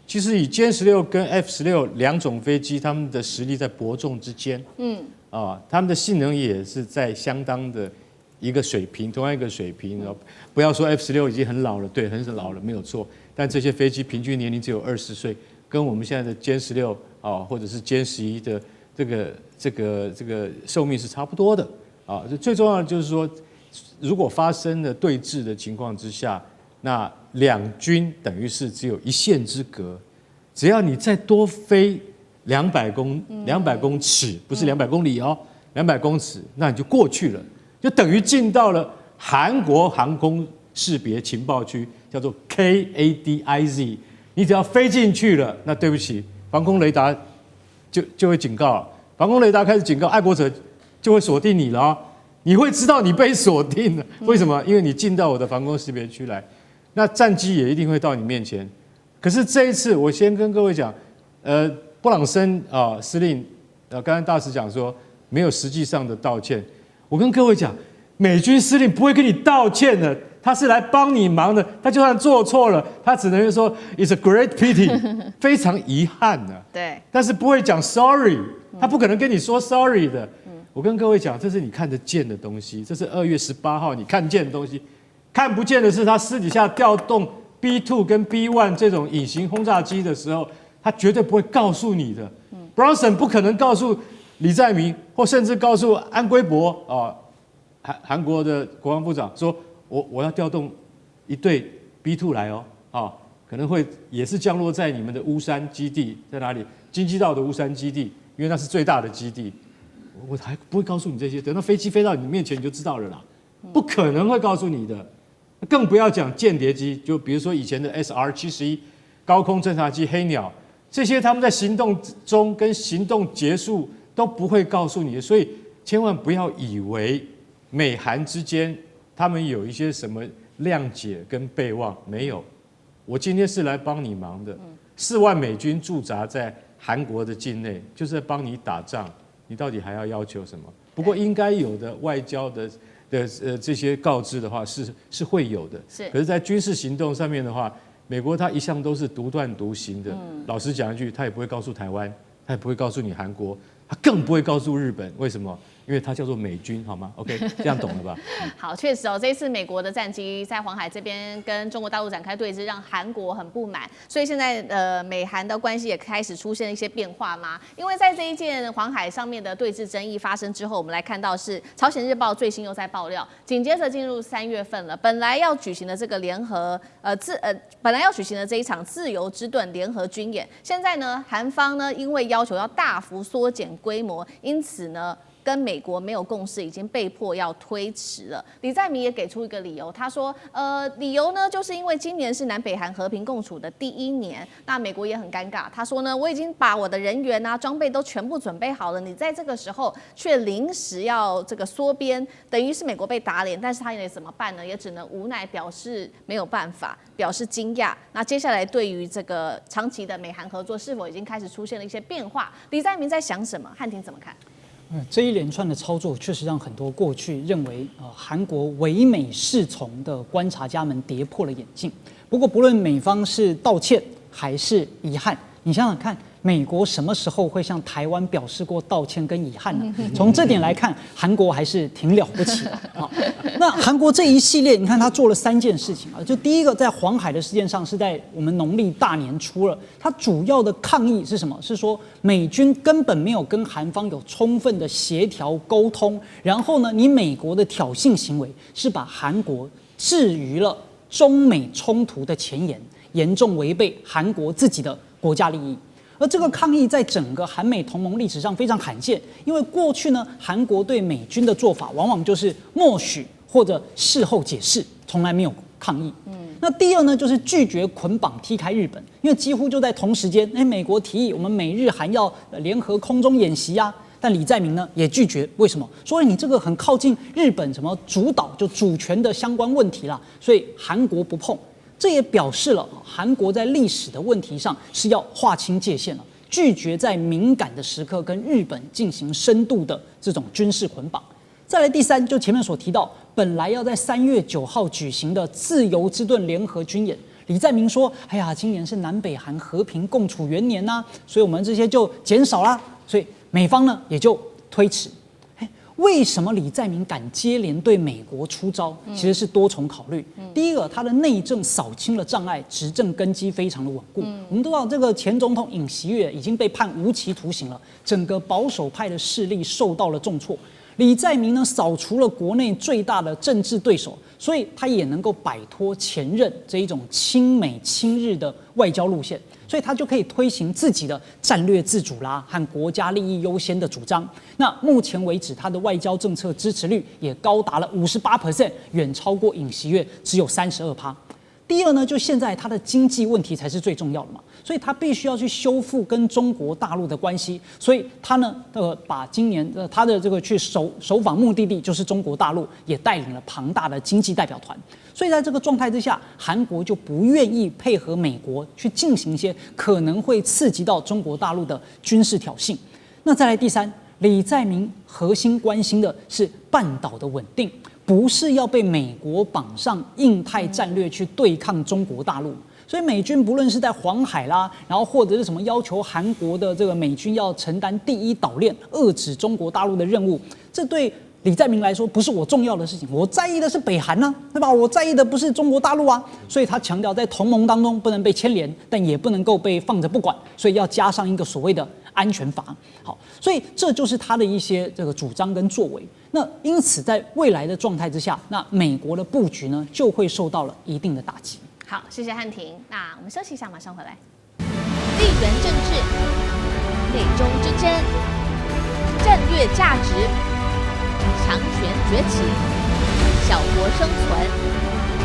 D: 其实以歼16跟 F-162种飞机，他们的实力在伯仲之间。他们的性能也是在相当的一个水平，同样一个水平。不要说 F-16已经很老了，对，很老了，没有错。但这些飞机平均年龄只有20岁，跟我们现在的歼16或者是歼11的这个寿命是差不多的。最重要的就是说，如果发生了对峙的情况之下，那两军等于是只有一线之隔，只要你再多飞200公尺，不是200公里，200公尺，那你就过去了，就等于进到了韩国航空识别情报区，叫做 KADIZ。你只要飞进去了，那对不起，防空雷达就会警告了，防空雷达开始警告，爱国者就会锁定你了你会知道你被锁定了，为什么？因为你进到我的防空识别区来。那战机也一定会到你面前，可是这一次，我先跟各位讲，布朗森司令，刚刚大使讲说没有实际上的道歉，我跟各位讲，美军司令不会跟你道歉的，他是来帮你忙的，他就算做错了，他只能说 "It's a great pity"， 非常遗憾的，
A: 对，
D: 但是不会讲 sorry， 他不可能跟你说 sorry 的。我跟各位讲，这是你看得见的东西，这是2月18号你看见的东西。看不见的是，他私底下调动 B2 跟 B1 这种隐形轰炸机的时候，他绝对不会告诉你的。Bronson 不可能告诉李在明，或甚至告诉安圭博韩国的国防部长说，我要调动一队 B2 来可能会也是降落在你们的乌山基地，在哪里？京畿道的乌山基地，因为那是最大的基地。我还不会告诉你这些，等到飞机飞到你面前你就知道了啦，不可能会告诉你的。更不要讲间谍机，就比如说以前的 SR-71高空侦察机黑鸟，这些他们在行动中跟行动结束都不会告诉你的，所以千万不要以为美韩之间他们有一些什么谅解跟备忘，没有。我今天是来帮你忙的，4万美军驻扎在韩国的境内，就是在帮你打仗，你到底还要求什么？不过应该有的外交的这些告知的话是会有的，可是，在军事行动上面的话，美国他一向都是独断独行的。老实讲一句，他也不会告诉台湾，他也不会告诉你韩国，他更不会告诉日本。为什么？因为它叫做美军，好吗 ？OK， 这样懂了吧？
A: 好，确实哦，这一次美国的战机在黄海这边跟中国大陆展开对峙，让韩国很不满，所以现在美韩的关系也开始出现一些变化嘛。因为在这一件黄海上面的对峙争议发生之后，我们来看到是朝鲜日报最新又在爆料，紧接着进入3月份了，本来要举行的这个本来要举行的这一场自由之盾联合军演，现在呢，韩方呢因为要求要大幅缩减规模，因此呢，跟美国没有共识，已经被迫要推迟了。李在明也给出一个理由，他说，理由呢，就是因为今年是南北韩和平共处的第1年，那美国也很尴尬。他说呢，我已经把我的人员啊、装备都全部准备好了，你在这个时候却临时要这个缩编，等于是美国被打脸，但是他也怎么办呢？也只能无奈表示没有办法，表示惊讶。那接下来对于这个长期的美韩合作是否已经开始出现了一些变化，李在明在想什么？汉庭怎么看？
C: 这一连串的操作确实让很多过去认为韩国唯美是从的观察家们跌破了眼镜。不过，不论美方是道歉还是遗憾，你想想看，美国什么时候会向台湾表示过道歉跟遗憾呢？从这点来看，韩国还是挺了不起的啊。那韩国这一系列，你看他做了3件事情啊。就第一个，在黄海的事件上，是在我们农历大年初了。他主要的抗议是什么？是说美军根本没有跟韩方有充分的协调沟通，然后呢，你美国的挑衅行为是把韩国置于了中美冲突的前沿，严重违背韩国自己的国家利益。而这个抗议在整个韩美同盟历史上非常罕见，因为过去呢，韩国对美军的做法往往就是默许或者事后解释，从来没有抗议。那第二呢，就是拒绝捆绑踢开日本，因为几乎就在同时间，美国提议我们美日韩要联合空中演习啊，但李在明呢也拒绝，为什么？说你这个很靠近日本什么主导就主权的相关问题啦，所以韩国不碰。这也表示了韩国在历史的问题上是要划清界限了，拒绝在敏感的时刻跟日本进行深度的这种军事捆绑。再来第3，就前面所提到，本来要在3月9号举行的自由之盾联合军演，李在明说：“哎呀，今年是南北韩和平共处元年呐，所以我们这些就减少啦。”所以美方呢也就推迟。为什么李在明敢接连对美国出招？其实是多重考虑。第一个，他的内政扫清了障碍，执政根基非常的稳固。我们都知道，这个前总统尹锡悦已经被判无期徒刑了，整个保守派的势力受到了重挫。李在明呢，扫除了国内最大的政治对手，所以他也能够摆脱前任这一种亲美亲日的外交路线，所以他就可以推行自己的战略自主啦和国家利益优先的主张。那目前为止，他的外交政策支持率也高达了58%，远超过尹锡悦只有32%。第二呢，就现在他的经济问题才是最重要的嘛，所以他必须要去修复跟中国大陆的关系，所以他呢，把今年他的这个去首访目的地就是中国大陆，也带领了庞大的经济代表团。所以在这个状态之下，韩国就不愿意配合美国去进行一些可能会刺激到中国大陆的军事挑衅。那再来第3，李在明核心关心的是半岛的稳定。不是要被美国绑上印太战略去对抗中国大陆，所以美军不论是在黄海啦，然后或者是什么要求韩国的这个美军要承担第1岛链，遏制中国大陆的任务，这对李在明来说不是我重要的事情，我在意的是北韩啊，对吧？我在意的不是中国大陆啊，所以他强调在同盟当中不能被牵连，但也不能够被放着不管，所以要加上一个所谓的安全法。好，所以这就是他的一些这个主张跟作为。那因此，在未来的状态之下，那美国的布局呢就会受到了一定的打击。
A: 好，谢谢汉庭。那我们休息一下，马上回来。地缘政治、美中之争、战略价值、强权崛起、小国生存，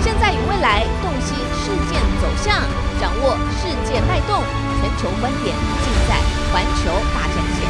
A: 现在与未来洞悉事件走向，掌握世界脉动，全球观点尽在环球大战线。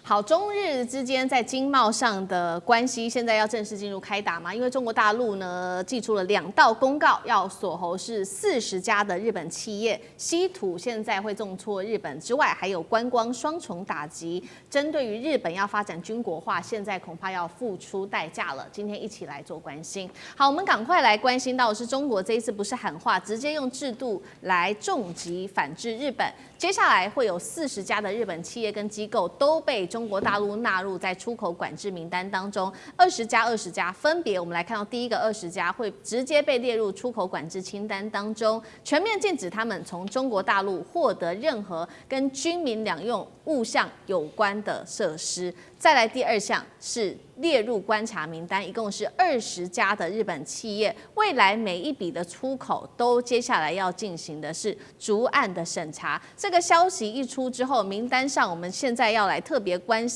A: 好，中日之间在经贸上的关系现在要正式进入开打嘛？因为中国大陆呢寄出了2道公告，要锁喉是40家的日本企业，稀土现在会重挫日本之外，还有观光双重打击。针对于日本要发展军国化，现在恐怕要付出代价了。今天一起来做关心。好，我们赶快来关心到的是中国这一次不是喊话，直接用制度来重击反制日本。接下来会有40家的日本企业跟机构都被中国大陆纳入在出口管制名单当中，20家分别，我们来看到第一个20家会直接被列入出口管制清单当中，全面禁止他们从中国大陆获得任何跟军民两用物项有关的设施。再来第2项是列入观察名单，一共是20家的日本企业，未来每一笔的出口都接下来要进行的是逐案的审查。这个消息一出之后，名单上我们现在要来特别关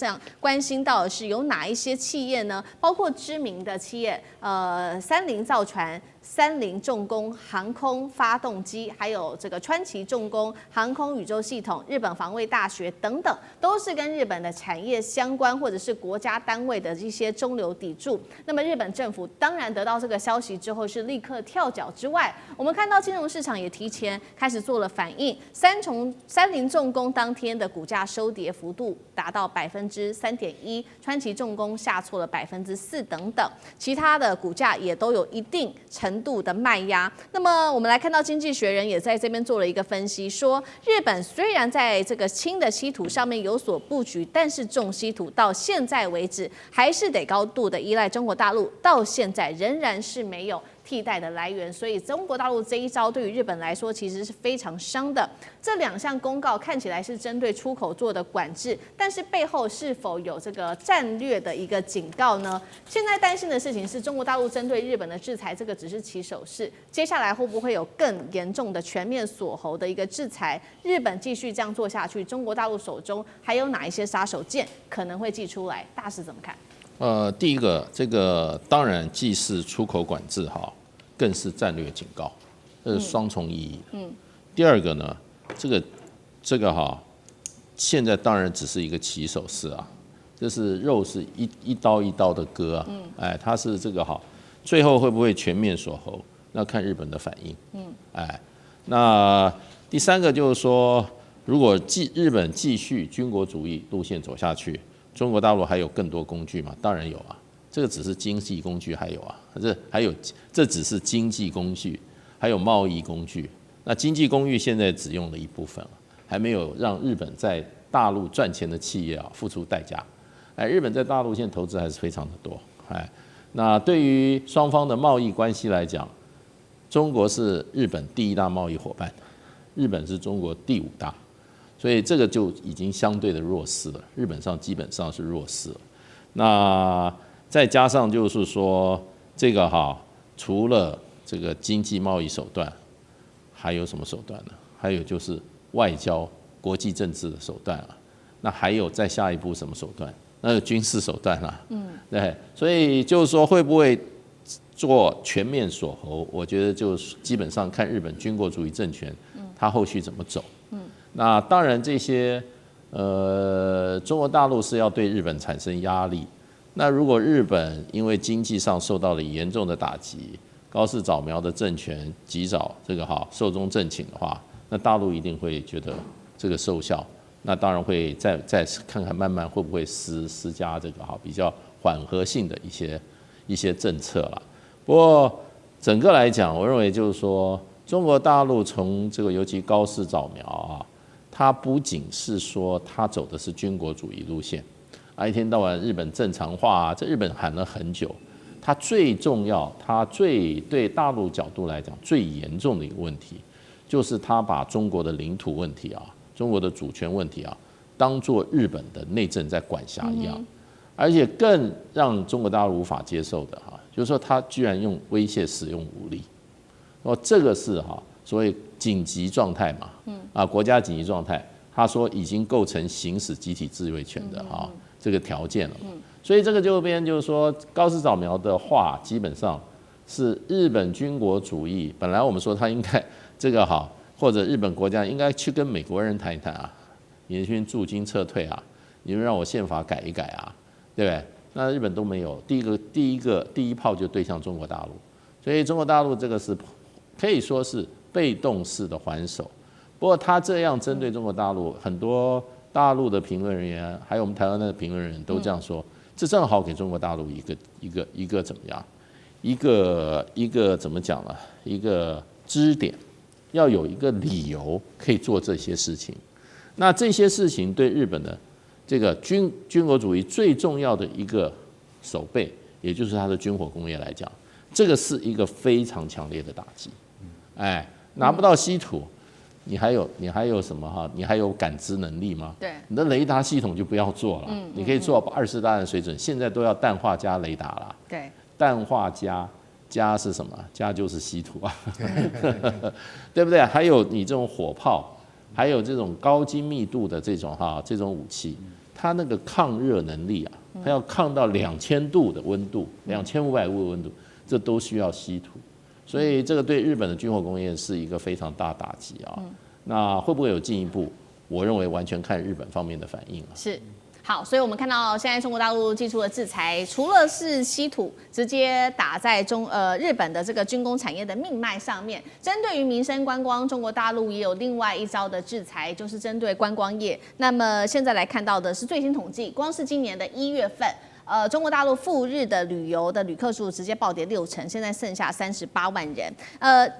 A: 心到的是有哪一些企业呢？包括知名的企业，三菱造船、三菱重工、航空发动机，还有这个川崎重工、航空宇宙系统、日本防卫大学等等，都是跟日本的产业相关或者是国家单位的一些中流砥柱。那么日本政府当然得到这个消息之后是立刻跳脚之外，我们看到金融市场也提前开始做了反应。三菱重工当天的股价收跌幅度达到3.1%，川崎重工下挫了4%等等，其他的股价也都有一定程度的卖压。那么我们来看到《经济学人》也在这边做了一个分析，说日本虽然在这个轻的稀土上面有所布局，但是重稀土到现在为止还是得高度的依赖中国大陆，到现在仍然是没有替代的来源，所以中国大陆这一招对于日本来说其实是非常伤的。这2项公告看起来是针对出口做的管制，但是背后是否有这个战略的一个警告呢？现在担心的事情是中国大陆针对日本的制裁，这个只是起手式，接下来会不会有更严重的全面锁喉的一个制裁？日本继续这样做下去，中国大陆手中还有哪一些杀手锏可能会祭出来？大使怎么看？
B: 第一个，这个当然既是出口管制哈，更是战略警告，这是双重意义的。第二个呢，这个哈，现在当然只是一个起手式啊，就是肉是一刀一刀的割啊，哎，它是这个哈，最后会不会全面锁喉，那看日本的反应。哎，那第3个就是说，如果日本继续军国主义路线走下去，中国大陆还有更多工具吗？当然有啊，这个只是经济工具，还有啊，这只是经济工具，还有贸易工具。那经济工具现在只用了一部分了，还没有让日本在大陆赚钱的企业啊付出代价。哎，日本在大陆现在投资还是非常的多。哎，那对于双方的贸易关系来讲，中国是日本第1大贸易伙伴，日本是中国第5大。所以这个就已经相对的弱势了，日本基本上是弱势了。那再加上就是说，这个哈，除了这个经济贸易手段，还有什么手段呢？还有就是外交、国际政治的手段啊。那还有再下一步什么手段？那个军事手段啦。对，所以就是说会不会做全面锁喉？我觉得就基本上看日本军国主义政权，它后续怎么走。那当然，这些中国大陆是要对日本产生压力。那如果日本因为经济上受到了严重的打击，高市早苗的政权及早这个寿终正寝的话，那大陆一定会觉得这个奏效。那当然会再看看慢慢会不会施加这个比较缓和性的一些政策了。不过整个来讲，我认为就是说，中国大陆从这个尤其高市早苗啊。它不仅是说它走的是军国主义路线，一天到晚日本正常化这日本喊了很久。它最重要，它对大陆角度来讲最严重的一个问题，就是它把中国的领土问题啊、中国的主权问题啊，当作日本的内政在管辖一样。而且更让中国大陆无法接受的就是说它居然用威胁使用武力，这个是所谓紧急状态嘛，国家紧急状态，他说已经构成行使集体自卫权的这个条件了嘛，所以这个就变就是说，高市早苗的话基本上是日本军国主义，本来我们说他应该这个或者日本国家应该去跟美国人谈一谈啊，免军驻军撤退啊，你们让我宪法改一改啊，对不对？那日本都没有，第一炮就对向中国大陆，所以中国大陆这个是可以说是被动式的还手。不过他这样针对中国大陆，很多大陆的评论人员，还有我们台湾的评论人员都这样说，这正好给中国大陆一个怎么样？一个怎么讲呢？一个支点，要有一个理由可以做这些事情。那这些事情对日本的这个军国主义最重要的一个守备，也就是它的军火工业来讲，这个是一个非常强烈的打击。哎，拿不到稀土，你还有什么哈？你还有感知能力吗？
A: 对，
B: 你的雷达系统就不要做了，你可以做到20大的水准，现在都要氮化镓雷达了。
A: 对。
B: 氮化镓是什么？镓就是稀土啊，对不对？还有你这种火炮，还有这种高精密度的这种武器，它那个抗热能力啊，它要抗到2000度的温度，2500度的温度，这都需要稀土。所以这个对日本的军火工业是一个非常大打击啊。那会不会有进一步？我认为完全看日本方面的反应啊。
A: 是。好，所以我们看到现在中国大陆祭出的制裁，除了是稀土直接打在日本的这个军工产业的命脉上面，针对于民生观光，中国大陆也有另外一招的制裁，就是针对观光业。那么现在来看到的是最新统计，光是今年的1月份。中国大陆赴日的旅游的旅客数直接暴跌60%，现在剩下38万人。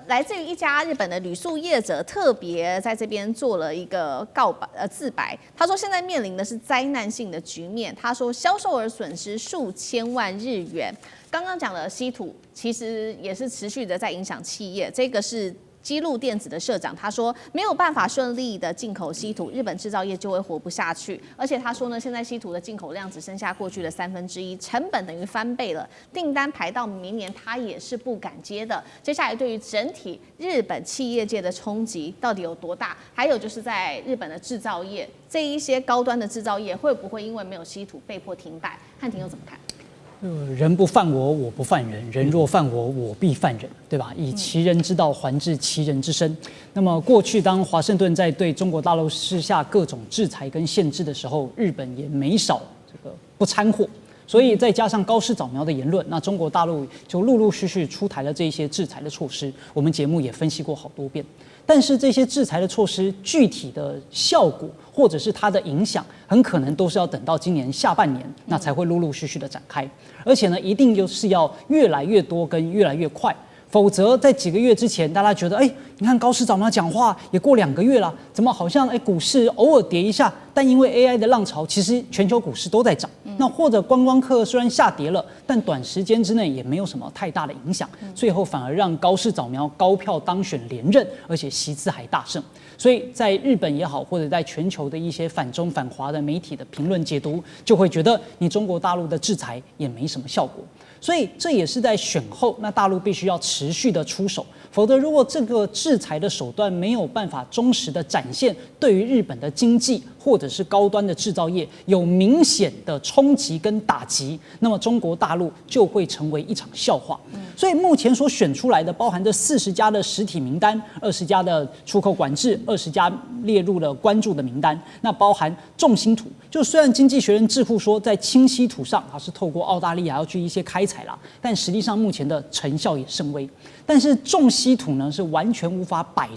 A: 来自于一家日本的旅宿业者特别在这边做了一个自白，他说现在面临的是灾难性的局面，他说销售额损失数千万日元。刚刚讲的稀土其实也是持续的在影响企业，这个是。基路电子的社长他说，没有办法顺利的进口稀土，日本制造业就会活不下去。而且他说呢，现在稀土的进口量只剩下过去的1/3，成本等于翻倍了，订单排到明年他也是不敢接的。接下来对于整体日本企业界的冲击到底有多大？还有就是在日本的制造业，这一些高端的制造业会不会因为没有稀土被迫停摆？汉庭又怎么看？
C: 人不犯我，我不犯人；人若犯我，我必犯人，对吧？以其人之道还治其人之身。那么过去当华盛顿在对中国大陆施下各种制裁跟限制的时候，日本也没少这个不掺和。所以再加上高市早苗的言论，那中国大陆就陆陆续续出台了这些制裁的措施。我们节目也分析过好多遍。但是这些制裁的措施具体的效果或者是它的影响，很可能都是要等到今年下半年，那才会陆陆续续的展开。而且呢，一定就是要越来越多跟越来越快，否则在几个月之前，大家觉得，你看高市早苗讲话也过2个月了，怎么好像股市偶尔跌一下，但因为 AI 的浪潮，其实全球股市都在涨。那或者观光客虽然下跌了，但短时间之内也没有什么太大的影响，最后反而让高市早苗高票当选连任，而且席次还大胜。所以在日本也好，或者在全球的一些反中反华的媒体的评论解读，就会觉得你中国大陆的制裁也没什么效果。所以这也是在选后，那大陆必须要持续的出手，否则如果这个制裁的手段没有办法忠实的展现对于日本的经济或者是高端的制造业有明显的冲击跟打击，那么中国大陆就会成为一场笑话。所以目前所选出来的，包含这40家的实体名单，20家的出口管制，20家列入了关注的名单，那包含重稀土。就虽然经济学人智库说在轻稀土上是透过澳大利亚要去一些开采啦，但实际上目前的成效也甚微。但是重稀土呢是完全无法摆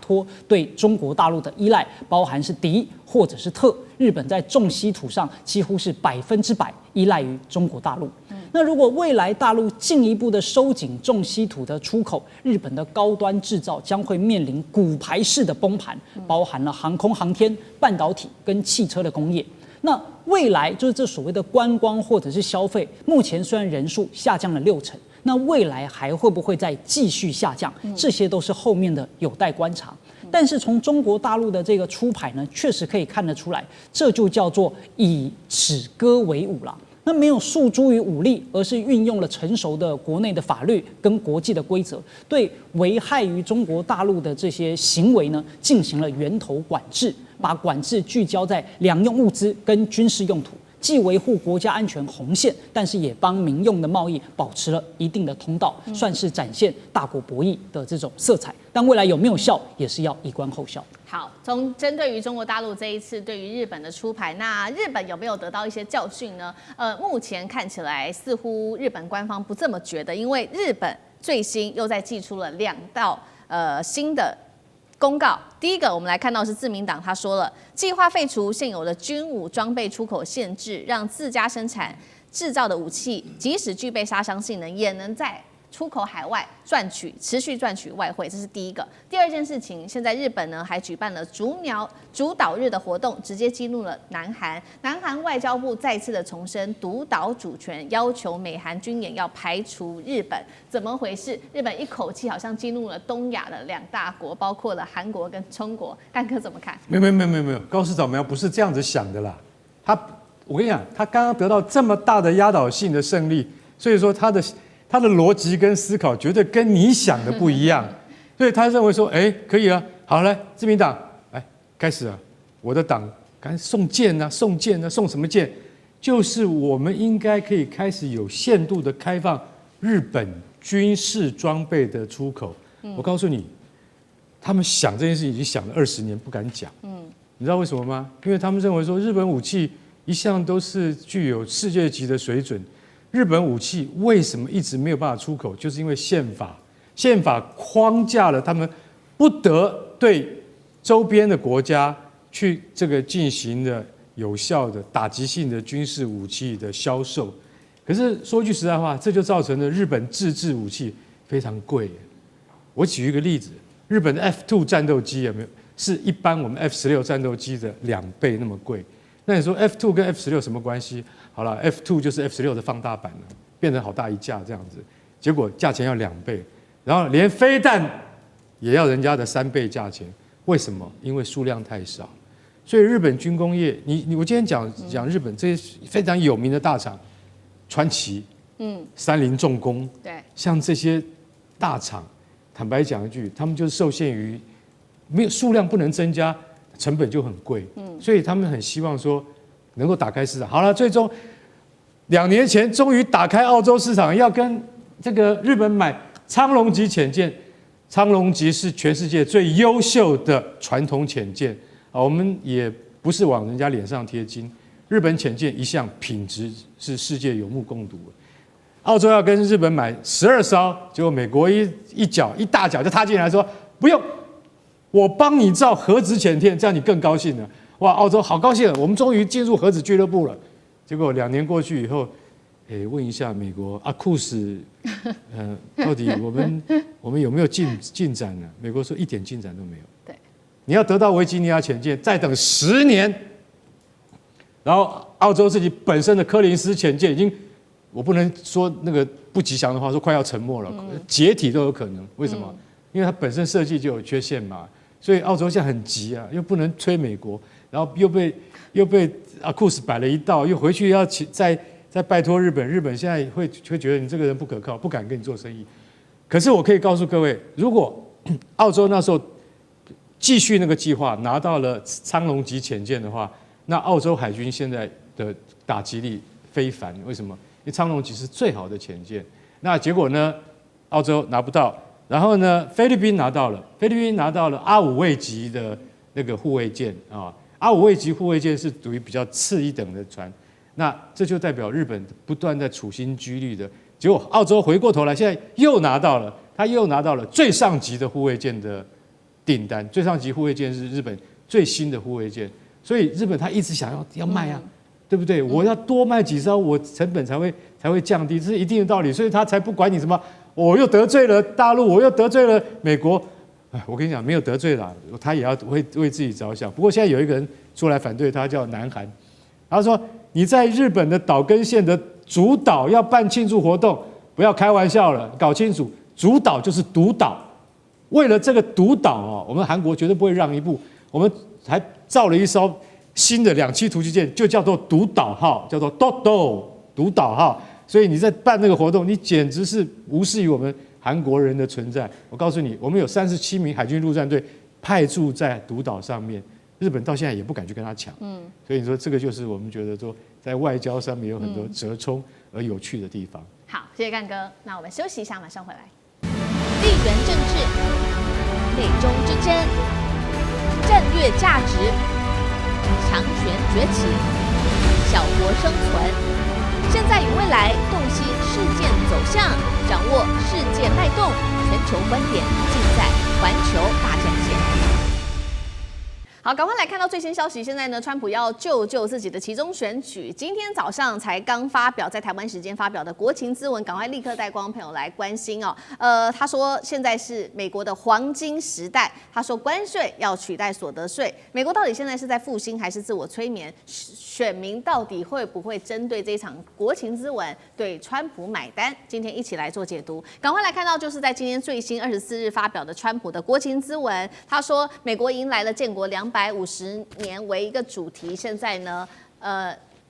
C: 脱对中国大陆的依赖，包含是敌或者是特。日本在重稀土上几乎是100%依赖于中国大陆。那如果未来大陆进一步的收紧重稀土的出口，日本的高端制造将会面临骨牌式的崩盘，包含了航空航天、半导体跟汽车的工业。那未来就是这所谓的观光或者是消费，目前虽然人数下降了60%，那未来还会不会再继续下降？这些都是后面的有待观察。但是从中国大陆的这个出牌呢，确实可以看得出来，这就叫做以止戈为武啦。那没有诉诸于武力，而是运用了成熟的国内的法律跟国际的规则，对危害于中国大陆的这些行为呢，进行了源头管制，把管制聚焦在两用物资跟军事用途。既维护国家安全红线，但是也帮民用的贸易保持了一定的通道，算是展现大国博弈的这种色彩。但未来有没有效，也是要一观后效。
A: 好，针对于中国大陆这一次对于日本的出牌，那日本有没有得到一些教训呢？目前看起来似乎日本官方不这么觉得，因为日本最新又在祭出了2道新的公告。第一个，我们来看到是自民党他说了，计划废除现有的军武装备出口限制，让自家生产制造的武器，即使具备杀伤性能，也能在出口海外持续赚取外汇，这是第一个。第二件事情，现在日本呢还举办了主导日的活动，直接激怒了南韩。南韩外交部再次的重申独岛主权，要求美韩军演要排除日本。怎么回事？日本一口气好像激怒了东亚的2大国，包括了韩国跟中国。干哥怎么看？
D: 没有，高市早苗不是这样子想的啦。我跟你讲，他刚刚得到这么大的压倒性的胜利，所以说他的逻辑跟思考绝对跟你想的不一样，所以他认为说，可以啊，好来，自民党，来开始啊，我的党赶紧送剑啊，送什么剑？就是我们应该可以开始有限度的开放日本军事装备的出口。我告诉你，他们想这件事已经想了20年，不敢讲。你知道为什么吗？因为他们认为说，日本武器一向都是具有世界级的水准。日本武器为什么一直没有办法出口？就是因为宪法框架了他们不得对周边的国家去这个进行的有效的打击性的军事武器的销售。可是说句实在话，这就造成了日本自制武器非常贵。我举一个例子，日本的 F2 战斗机有没有是一般我们 F16 战斗机的2倍那么贵？那你说 F2 跟 F16 什么关系？好了 ，F2 就是 F16 的放大版了，变成好大一架这样子，结果价钱要2倍，然后连飞弹也要人家的3倍价钱，为什么？因为数量太少。所以日本军工业，我今天讲日本这些非常有名的大厂，川崎，三菱重工，
A: 对，
D: 像这些大厂，坦白讲一句，他们就是受限于没有数量不能增加，成本就很贵，所以他们很希望说能够打开市场。好了，最终2年前终于打开澳洲市场，要跟这个日本买苍龙级潜舰。苍龙级是全世界最优秀的传统潜舰啊，我们也不是往人家脸上贴金。日本潜舰一向品质是世界有目共睹的。澳洲要跟日本买12艘，结果美国一大脚就踏进来说不用，我帮你造核子潜艇，这样你更高兴了。哇，澳洲好高兴，我们终于进入核子俱乐部了。结果2年过去以后，问一下美国阿库斯，到底我们有没有进展呢？美国说一点进展都没有。
A: 对，
D: 你要得到维吉尼亚潜舰，再等10年。然后澳洲自己本身的柯林斯潜舰已经，我不能说那个不吉祥的话，说快要沉没了，解体都有可能。为什么？因为它本身设计就有缺陷嘛。所以澳洲现在很急啊，又不能催美国，然后又被阿库斯摆了一道，又回去要再拜托日本，日本现在会觉得你这个人不可靠，不敢跟你做生意。可是我可以告诉各位，如果澳洲那时候继续那个计划，拿到了苍龙级潜舰的话，那澳洲海军现在的打击力非凡。为什么？因为苍龙级是最好的潜舰。那结果呢？澳洲拿不到，然后呢？菲律宾拿到了阿五卫级的那个护卫舰啊。阿五卫级护卫舰是属于比较次一等的船。那这就代表日本不断在处心积虑的，结果澳洲回过头来，现在又拿到了最上级的护卫舰的订单。最上级护卫舰是日本最新的护卫舰，所以日本他一直想要卖啊，对不对？我要多卖几艘，我成本才会降低，这是一定的道理。所以他才不管你什么，我又得罪了大陆，我又得罪了美国。我跟你讲，没有得罪啦，他也要为自己着想。不过现在有一个人出来反对他，叫南韩，他说。你在日本的岛根县的主岛要办庆祝活动，不要开玩笑了，搞清楚，主岛就是独岛。为了这个独岛我们韩国绝对不会让一步。我们还造了一艘新的2栖突击舰，就叫做独岛号，叫做 Dodo 独岛号。所以你在办那个活动，你简直是无视于我们韩国人的存在。我告诉你，我们有37名海军陆战队派驻在独岛上面。日本到现在也不敢去跟他抢。所以你说这个就是我们觉得说在外交上面有很多折冲而有趣的地方。
A: 好，谢谢干哥。那我们休息一下，马上回来。地缘政治、美中之争、战略价值、强权崛起、小国生存，现在与未来洞悉事件走向，掌握世界脉动，全球观点尽在环球大战线。好，赶快来看到最新消息。现在呢，川普要救自己的期中选举。今天早上才刚发表，在台湾时间发表的国情咨文，赶快立刻带观众朋友来关心哦。他说现在是美国的黄金时代。他说关税要取代所得税。美国到底现在是在复兴还是自我催眠？选民到底会不会针对这一场国情咨文对川普买单？今天一起来做解读。赶快来看到，就是在今天最新24日发表的川普的国情咨文。他说美国迎来了建国250年为一个主题，现在呢，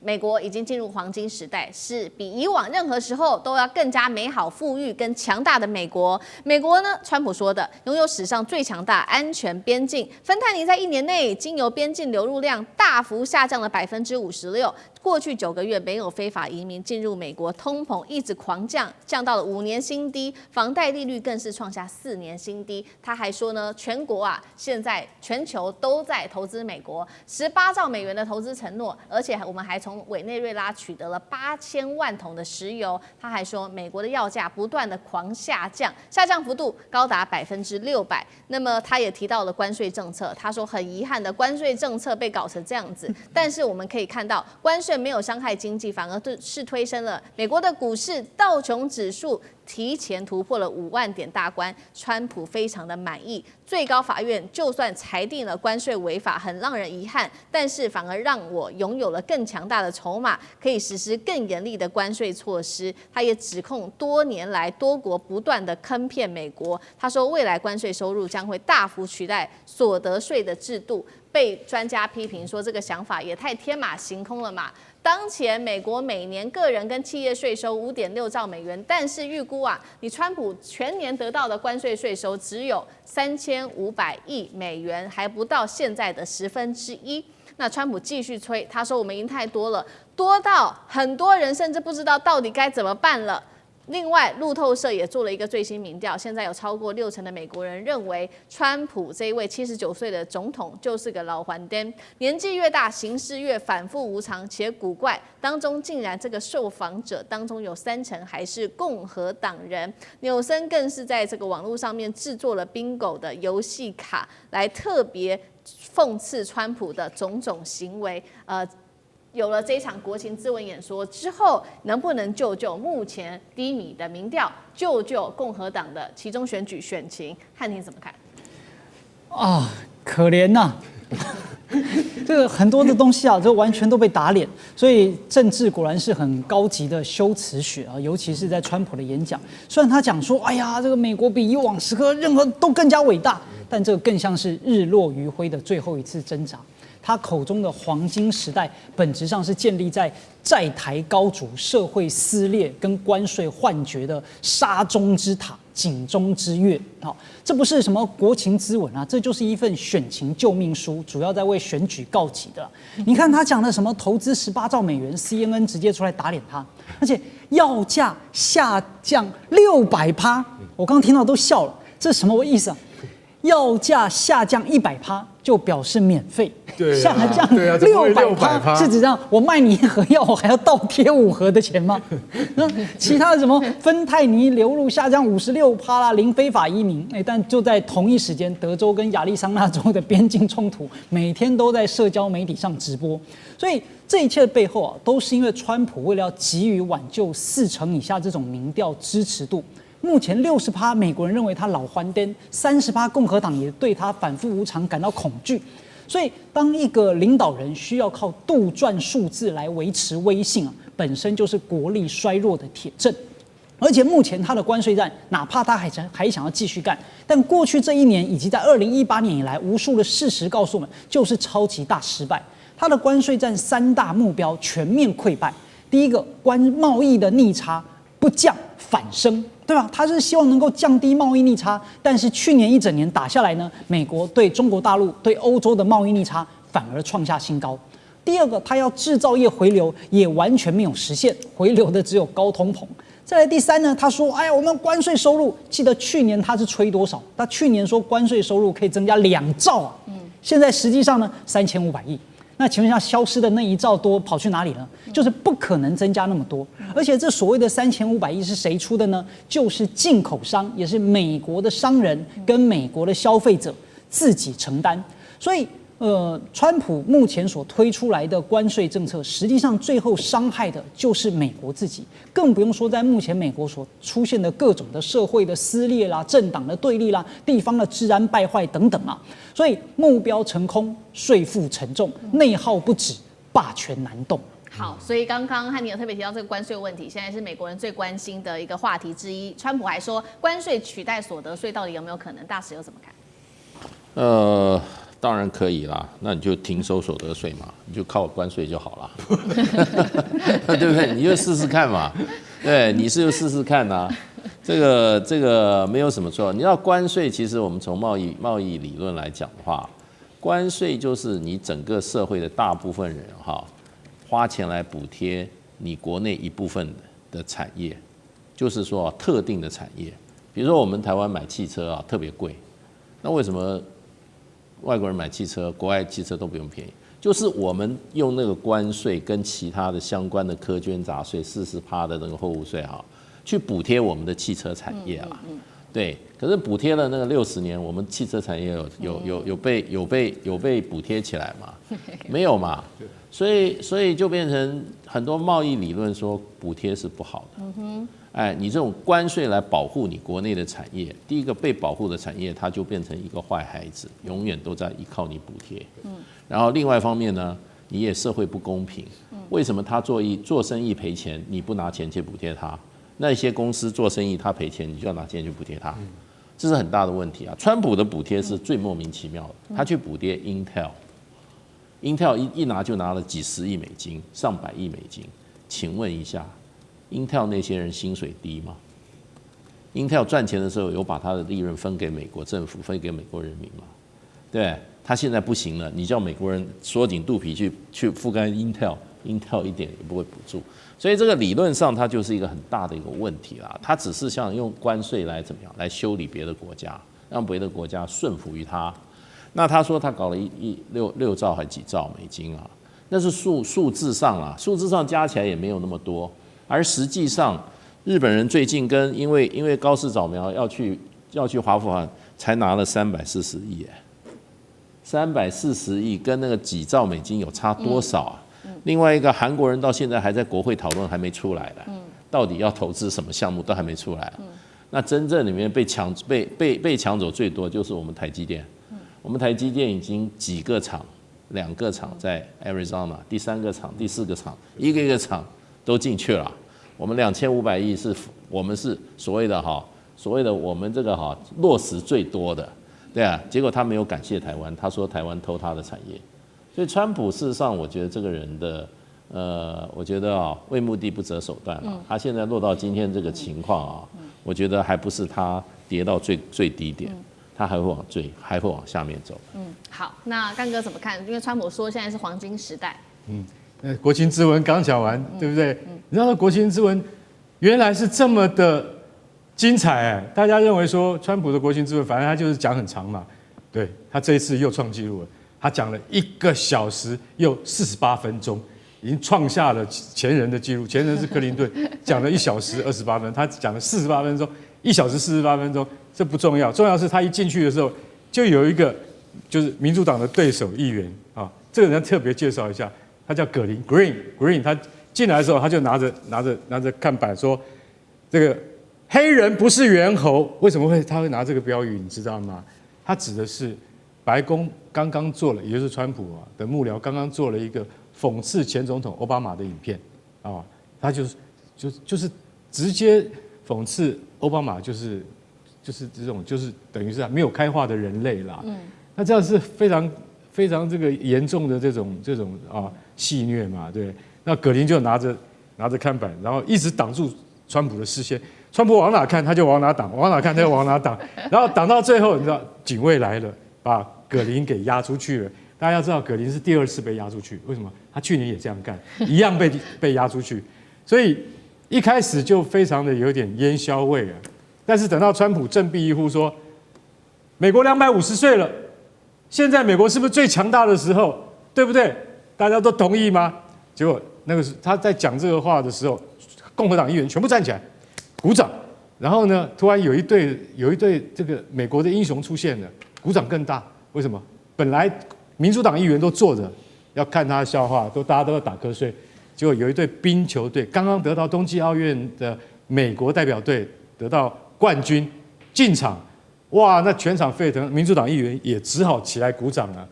A: 美国已经进入黄金时代，是比以往任何时候都要更加美好、富裕跟强大的美国。美国呢，川普说的，拥有史上最强大安全边境。芬太尼在1年内经由边境流入量大幅下降了56%。过去9个月没有非法移民进入美国，通膨一直狂降，降到了5年新低，房贷利率更是创下4年新低。他还说呢，全国啊，现在全球都在投资美国，18兆美元的投资承诺，而且我们还从委内瑞拉取得了8000万桶的石油。他还说，美国的药价不断的狂下降，下降幅度高达600%。那么他也提到了关税政策，他说很遗憾的关税政策被搞成这样子，但是我们可以看到关税没有伤害经济，反而是推升了美国的股市，道琼指数提前突破了5万点大关，川普非常的满意。最高法院就算裁定了关税违法，很让人遗憾，但是反而让我拥有了更强大的筹码，可以实施更严厉的关税措施。他也指控多年来多国不断的坑骗美国。他说未来关税收入将会大幅取代所得税的制度。被专家批评说这个想法也太天马行空了嘛。当前美国每年个人跟企业税收5.6兆美元，但是预估啊，你川普全年得到的关税税收只有3500亿美元，还不到现在的1/10。那川普继续催，他说我们赢太多了，多到很多人甚至不知道到底该怎么办了。另外，路透社也做了一个最新民调，现在有超过60%的美国人认为，川普这一位79岁的总统就是个老黄灯，年纪越大，行事越反复无常且古怪。当中竟然这个受访者当中有30%还是共和党人。纽森更是在这个网络上面制作了 bingo 的游戏卡，来特别讽刺川普的种种行为。有了这一场国情咨文演说之后，能不能救目前低迷的民调，救共和党的期中选举选情？汉庭怎么看？
C: 啊，可怜呐、这个很多的东西啊，这完全都被打脸，所以政治果然是很高级的修辞学啊，尤其是在川普的演讲。虽然他讲说，哎呀，这个美国比以往时刻任何都更加伟大，但这个更像是日落余晖的最后一次挣扎。他口中的黄金时代，本质上是建立在债台高筑、社会撕裂跟关税幻觉的沙中之塔、井中之月。好，这不是什么国情咨文啊，这就是一份选情救命书，主要在为选举告急的。你看他讲的什么投资18兆美元 ，CNN 直接出来打脸他，而且药价下降600%，我刚刚听到都笑了，这什么意思啊？药价下降100%就表示免费，下降600%是指这样？我卖你一盒药，我还要倒贴5盒的钱吗？那其他的什么芬太尼流入下降56%啦，零非法移民，但就在同一时间，德州跟亚利桑那州的边境冲突每天都在社交媒体上直播，所以这一切的背后啊，都是因为川普为了要急于挽救40%以下这种民调支持度。目前60%美国人认为他老还颠，30%共和党也对他反复无常感到恐惧。所以，当一个领导人需要靠杜撰数字来维持威信啊，本身就是国力衰弱的铁证。而且目前他的关税战，哪怕他还想要继续干，但过去这1年以及在2018年以来，无数的事实告诉我们，就是超级大失败。他的关税战3大目标全面溃败。第一个，贸易的逆差不降反升。对吧？他是希望能够降低贸易逆差，但是去年1整年打下来呢，美国对中国大陆、对欧洲的贸易逆差反而创下新高。第二个，它要制造业回流也完全没有实现，回流的只有高通膨。再来第三呢，他说，哎呀，我们关税收入，记得去年他是吹多少？他去年说关税收入可以增加2兆啊，现在实际上呢3500亿。那请问一下，消失的那1兆多跑去哪里了？就是不可能增加那么多，而且这所谓的3500亿是谁出的呢？就是进口商，也是美国的商人跟美国的消费者自己承担。所以，川普目前所推出来的关税政策，实际上最后伤害的就是美国自己，更不用说在目前美国所出现的各种的社会的撕裂啦、政党的对立啦、地方的治安败坏等等啊。所以目标成空，税负沉重，内耗不止，霸权难动。
A: 好，所以刚刚汉尼有特别提到这个关税问题，现在是美国人最关心的一个话题之一。川普还说，关税取代所得税到底有没有可能？大使又怎么看？
B: 当然可以啦，那你就停收所得税嘛，你就靠关税就好了，对不对？你就试试看嘛，对，你是就试试看呐、这个没有什么错。你知道关税，其实我们从贸易理论来讲的话，关税就是你整个社会的大部分人花钱来补贴你国内一部分的产业，就是说特定的产业，比如说我们台湾买汽车特别贵，那为什么？外国人买汽车，国外汽车都不用便宜，就是我们用那个关税跟其他的相关的苛捐杂税40%的那个货物税去补贴我们的汽车产业啦。对，可是补贴了那个60年，我们汽车产业有被补贴起来吗？没有嘛。所以就变成很多贸易理论说补贴是不好的。哎，你这种关税来保护你国内的产业，第一个被保护的产业，它就变成一个坏孩子，永远都在依靠你补贴。然后另外一方面呢，你也社会不公平。为什么他做生意赔钱，你不拿钱去补贴他？那些公司做生意他赔钱，你就要拿钱去补贴他，这是很大的问题啊。川普的补贴是最莫名其妙的，他去补贴 Intel 一拿就拿了几十亿美金，上百亿美金。请问一下，Intel 那些人薪水低吗 ？Intel 赚钱的时候有把他的利润分给美国政府，分给美国人民吗？对，他现在不行了，你叫美国人缩紧肚皮去覆盖 Intel 一点也不会补助，所以这个理论上它就是一个很大的一个问题啦。它只是想用关税来怎么样来修理别的国家，让别的国家顺服于他。那他说他搞了6兆还几兆美金啊？那是数字上啦，数字上加起来也没有那么多，而实际上日本人最近因为高市早苗要去华府海才拿了340亿，340亿跟那个几兆美金有差多少啊？另外一个韩国人到现在还在国会讨论，还没出来的，到底要投资什么项目都还没出来。那真正里面被抢走最多就是我们台积电。我们台积电已经几个厂，2个厂在 Arizona， 第3个厂、第4个厂，一个厂都进去了。我们2500亿我们是所谓的我们这个落实最多的，对啊。结果他没有感谢台湾，他说台湾偷他的产业。所以川普事实上，我觉得这个人的我觉得为目的不择手段了。他现在落到今天这个情况我觉得还不是他跌到最低点。他还会往下面走。
A: 好，那干哥怎么看？因为川普说现在是黄金时代。
D: 国情咨文刚讲完，对不对？你知道国情咨文原来是这么的精彩大家认为说川普的国情咨文，反正他就是讲很长嘛。对，他这一次又创纪录了，他讲了1个小时又48分钟，已经创下了前人的纪录。前人是克林顿，讲了1小时28分，他讲了48分钟，1小时48分钟。这不重要，重要是他一进去的时候，就有一个就是民主党的对手议员这个人特别介绍一下，他叫葛林 Green， 他进来的时候他就拿着看板说，这个黑人不是猿猴，为什么他会拿这个标语，你知道吗？他指的是白宫刚刚做了，也就是川普的幕僚刚刚做了一个讽刺前总统奥巴马的影片他就是直接讽刺奥巴马就是这种就是等于是没有开化的人类啦。那这样是非常这个严重的这种戏虐嘛，对。那葛林就拿着看板，然后一直挡住川普的视线，川普往哪看他就往哪挡，往哪看他就往哪挡，然后挡到最后，你知道警卫来了，把葛林给押出去了。大家要知道，葛林是第2次被押出去，为什么？他去年也这样干，一样被押出去，所以一开始就非常的有点烟硝味啊。但是等到川普振臂一呼说，美国250岁了，现在美国是不是最强大的时候？对不对？大家都同意吗？结果那个是他在讲这个话的时候，共和党议员全部站起来鼓掌，然后呢，突然有一对这个美国的英雄出现了，鼓掌更大。为什么？本来民主党议员都坐着要看他的笑话，大家都要打瞌睡，结果有一队冰球队刚刚得到冬季奥运的美国代表队得到冠军进场，哇，那全场沸腾，民主党议员也只好起来鼓掌了。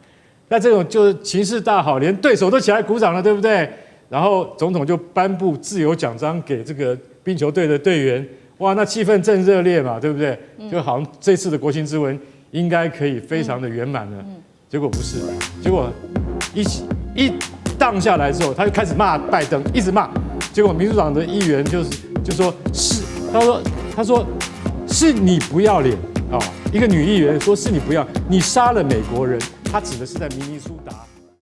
D: 那这种就是情势大好，连对手都起来鼓掌了，对不对？然后总统就颁布自由奖章给这个冰球队的队员，哇，那气氛正热烈嘛，对不对？就好像这次的国情咨文应该可以非常的圆满了。结果不是，结果一荡下来之后，他就开始骂拜登，一直骂。结果民主党的议员就说是，他说是你不要脸啊！一个女议员说是你不要，你杀了美国人，他指的是在明尼苏达。